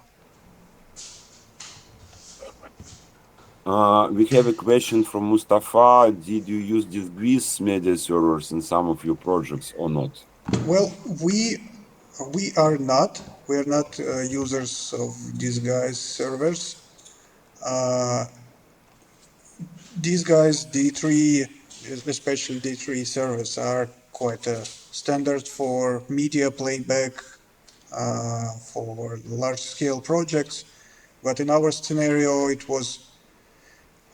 We have a question from Mustafa. Did you use these media servers in some of your projects or not? Well, we are not. We are not users of these guys' servers. Uh, these guys, D3, especially D3 servers, are quite a standard for media playback for large-scale projects. But in our scenario, it was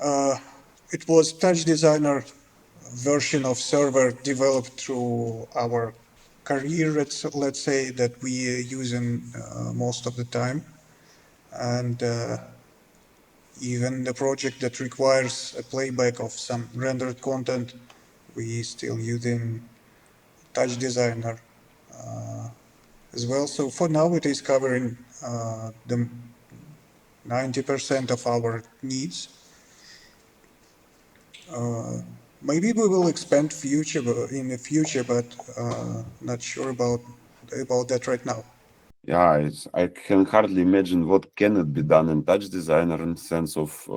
TouchDesigner version of server developed through our career, let's say, that we use in most of the time. And even the project that requires a playback of some rendered content, we still using TouchDesigner as well. So for now, it is covering the 90% of our needs. Maybe we will expand in the future, but not sure about that right now. Yeah, I can hardly imagine what cannot be done in TouchDesigner in sense of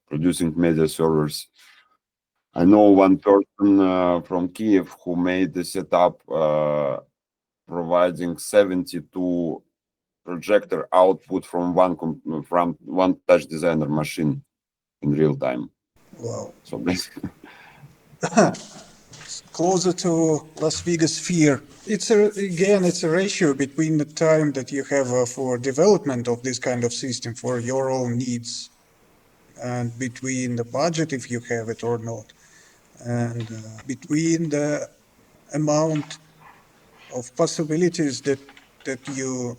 producing media servers. I know one person from Kiev who made the setup providing 72 projector output from one TouchDesigner machine in real time. Wow. So basically, Closer to Las Vegas sphere. It's a ratio between the time that you have for development of this kind of system for your own needs, and between the budget if you have it or not, and between the amount of possibilities that you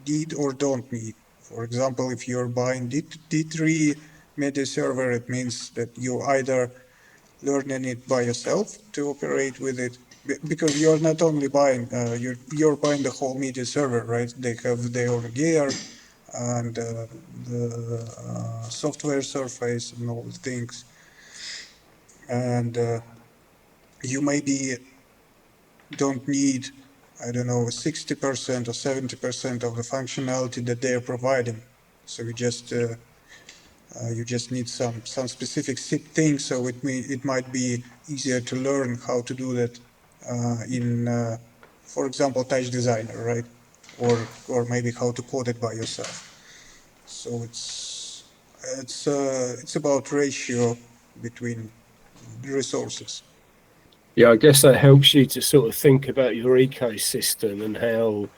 need or don't need. For example, if you're buying D3 media server, it means that you either learning it by yourself to operate with it, because you're not only buying you're buying the whole media server, right? They have their own gear and the software surface and all the things, and you maybe don't need, I don't know, 60% or 70% of the functionality that they're providing. So you just need some specific things. So it might be easier to learn how to do that in, for example, TouchDesigner, right? Or maybe how to code it by yourself. So it's about ratio between resources. Yeah, I guess that helps you to sort of think about your ecosystem and how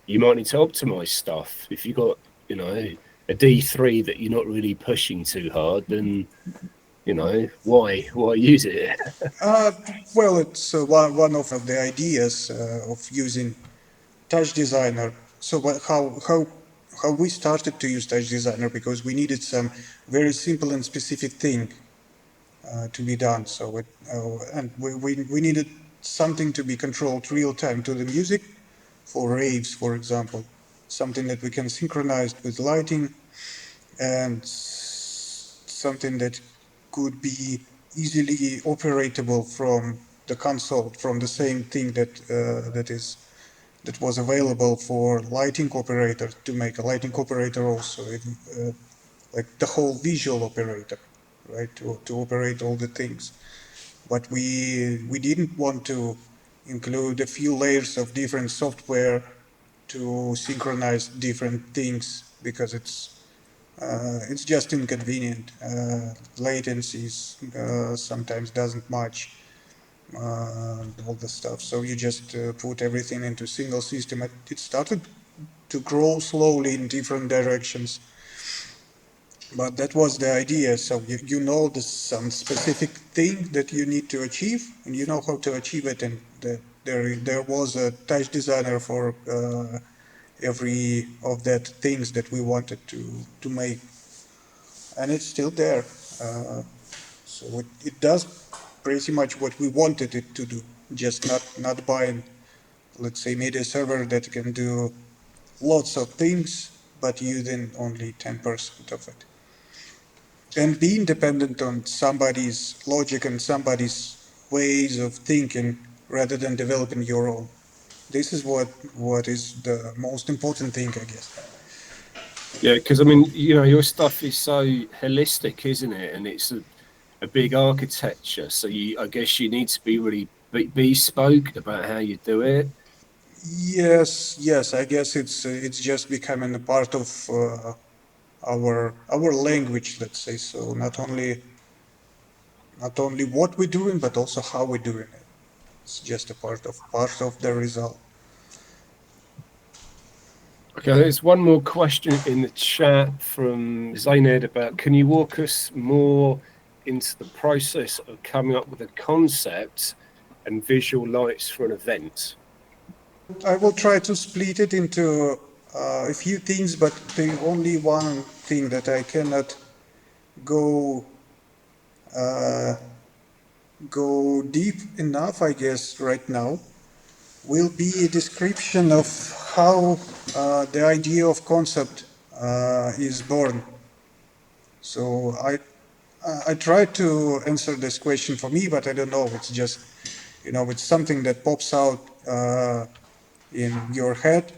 you might need to optimize stuff. If you've got, a D3 that you're not really pushing too hard, then, why use it? Well, it's one of the ideas of using TouchDesigner. So how we started to use TouchDesigner, because we needed some very simple and specific thing to be done. So and we needed something to be controlled real time to the music for raves, for example, something that we can synchronize with lighting, and something that could be easily operatable from the console, from the same thing that was available for lighting operator, to make a lighting operator also like the whole visual operator, right? To operate all the things. But we didn't want to include a few layers of different software to synchronize different things, because it's just inconvenient. Latencies sometimes doesn't match all the stuff. So you just put everything into a single system. It started to grow slowly in different directions. But that was the idea. So you know there's some specific thing that you need to achieve, and you know how to achieve it. And there was a TouchDesigner for every of that things that we wanted to make, and it's still there. So it does pretty much what we wanted it to do, just not buying, let's say, media server that can do lots of things, but using only 10% of it. And being dependent on somebody's logic and somebody's ways of thinking rather than developing your own. This is what is the most important thing, I guess. Yeah, because I mean, your stuff is so holistic, isn't it? And it's a big architecture. So I guess you need to be really bespoke about how you do it. Yes. I guess it's just becoming a part of our language, let's say. So not only what we're doing, but also how we're doing it. It's just a part of the result. Okay, there's one more question in the chat from Zained about, can you walk us more into the process of coming up with a concept and visual lights for an event? I will try to split it into a few things, but the only one thing that I cannot go go deep enough, I guess, right now, will be a description of how the idea of concept is born. So I tried to answer this question for me, but I don't know. It's just, it's something that pops out in your head,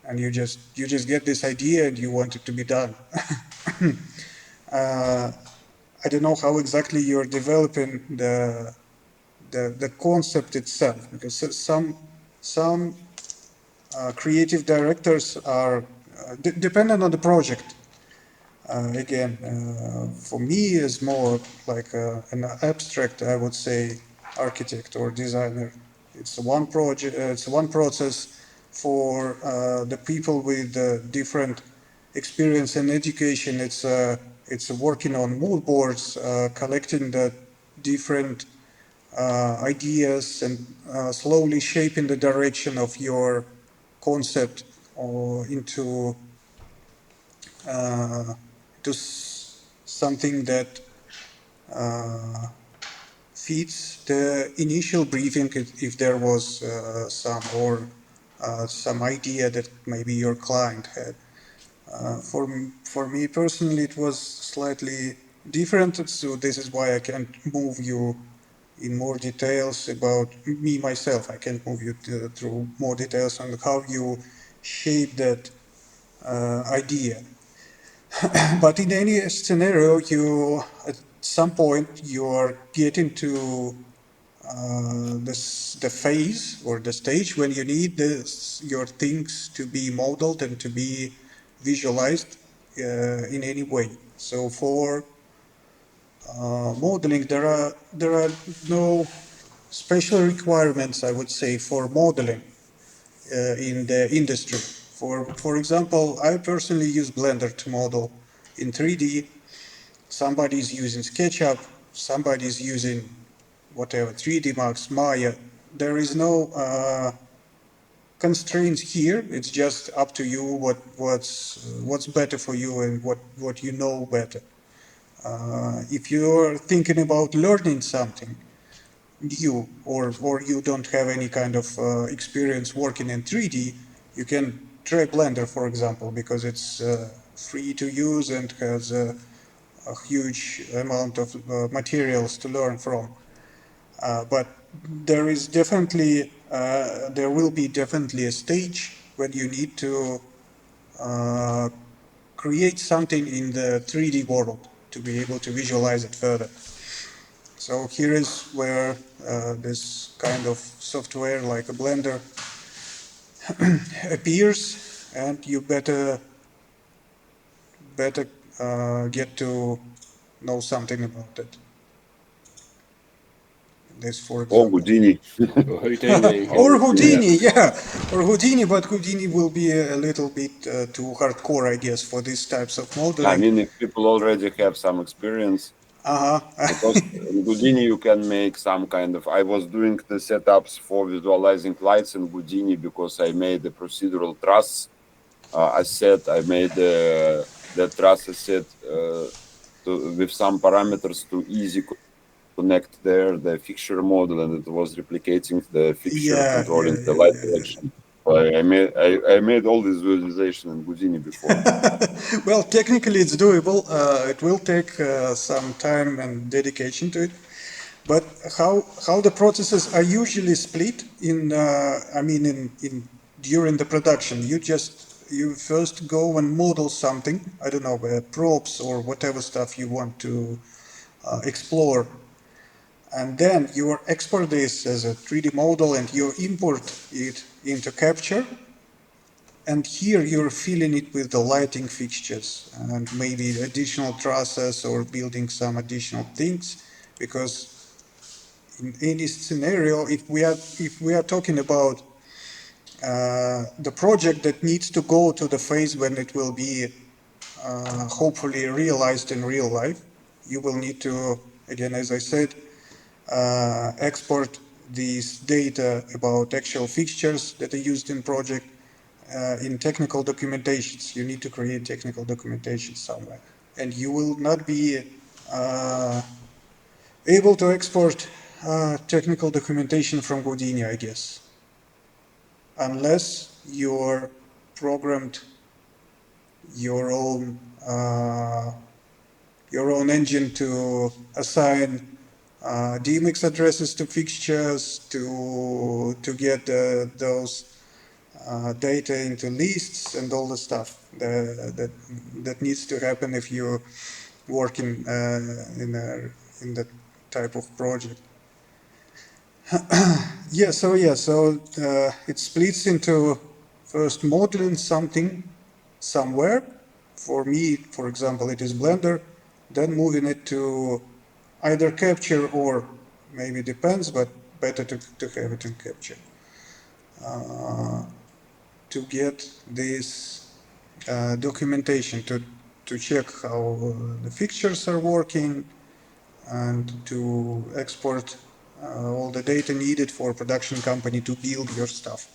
and you just get this idea and you want it to be done. I don't know how exactly you're developing the concept itself, because some creative directors are dependent on the project. Again, for me, is more like an abstract, I would say, architect or designer. It's one project. It's one process for the people with different experience and education. It's working on mood boards, collecting the different ideas and slowly shaping the direction of your concept or into something that fits the initial briefing if there was some idea that maybe your client had. For me personally, it was slightly different, so this is why I can't move you in more details about me myself. I can't move you through more details on how you shape that idea. But in any scenario, you at some point you are getting to the phase or the stage when you need your things to be modeled and to be visualized in any way. So for modeling, there are no special requirements, I would say, for modeling in the industry. For example, I personally use Blender to model in 3D. Somebody's using SketchUp, somebody's using whatever, 3D Max, Maya. There is no constraints here. It's just up to you what's better for you and what you know better. If you're thinking about learning something new, or you don't have any kind of experience working in 3D, you can try Blender, for example, because it's free to use and has a huge amount of materials to learn from. But there is definitely, there will be definitely a stage when you need to create something in the 3D world to be able to visualize it further. So here is where this kind of software like a Blender appears, and you better get to know something about it. This, for example. Oh, Houdini. Or Houdini. Or Houdini, Yeah. yeah, or Houdini, but Houdini will be a little bit too hardcore, I guess, for these types of modeling. I mean, if people already have some experience, because in Houdini you can make some kind of. I was doing the setups for visualizing lights in Houdini because I made the procedural truss. I made the truss set with some parameters to easy connect there the fixture model, and it was replicating the fixture, controlling the light direction. I made all this visualization in Houdini before. Well, technically it's doable. It will take some time and dedication to it. But how the processes are usually split in, in during the production, you first go and model something. I don't know, props or whatever stuff you want to explore, and then you export this as a 3D model and you import it into Capture. And here you're filling it with the lighting fixtures and maybe additional trusses or building some additional things, because in any scenario, if we are talking about the project that needs to go to the phase when it will be hopefully realized in real life, you will need to, again, as I said, export these data about actual fixtures that are used in project in technical documentations. You need to create technical documentation somewhere, and you will not be able to export technical documentation from Houdini, I guess. unless you're programmed your own engine to assign DMX addresses to fixtures, to get those data into lists and all the stuff that needs to happen if you work in that type of project. So it splits into first modeling something somewhere. For me, for example, it is Blender. Then moving it to either Capture or maybe Depence, but better to have it in Capture. To get this documentation, to check how the fixtures are working, and to export all the data needed for production company to build your stuff.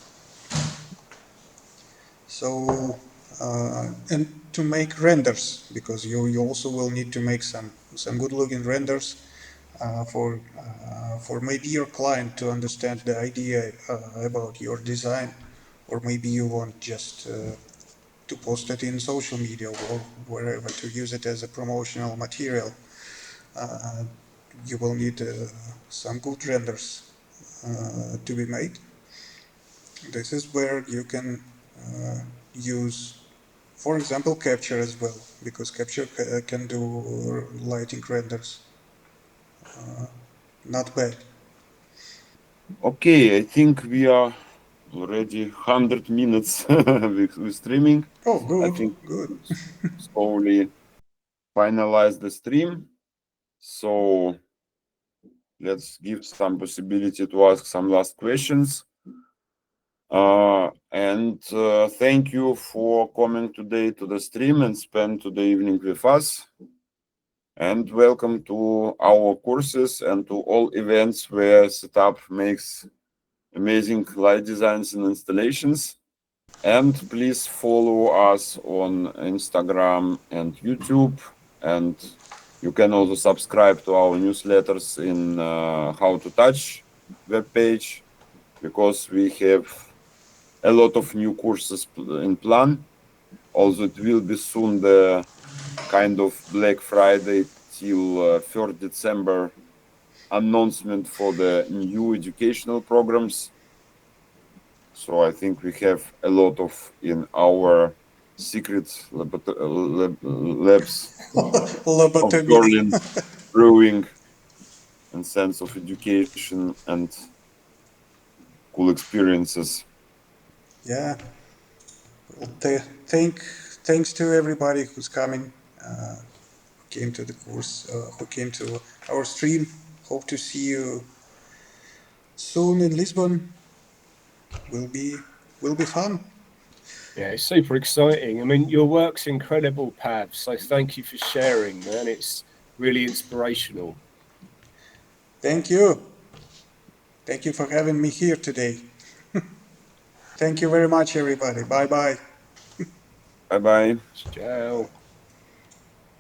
So, and to make renders, because you also will need to make some good looking renders for maybe your client to understand the idea about your design, or maybe you want just to post it in social media or wherever, to use it as a promotional material. You will need some good renders to be made. This is where you can use, for example, Capture as well, because Capture can do lighting renders. Not bad. Okay, I think we are already 100 minutes with streaming. Oh, good, I think good. slowly finalize the stream. So let's give some possibility to ask some last questions. And thank you for coming today to the stream and spend the evening with us. And welcome to our courses and to all events where Setup makes amazing light designs and installations. And please follow us on Instagram and YouTube. And you can also subscribe to our newsletters in How to Touch webpage, because we have a lot of new courses in plan. Also, it will be soon the kind of Black Friday till 3rd December announcement for the new educational programs. So I think we have a lot of in our secret labs of Berlin brewing and sense of education and cool experiences. Yeah. Well, thanks to everybody who's coming, who came to the course, who came to our stream. Hope to see you soon in Lisbon. Will be fun. Yeah, it's super exciting. I mean, your work's incredible, Pav. So thank you for sharing, man. It's really inspirational. Thank you. Thank you for having me here today. Thank you very much, everybody. Bye bye. Bye bye. Ciao.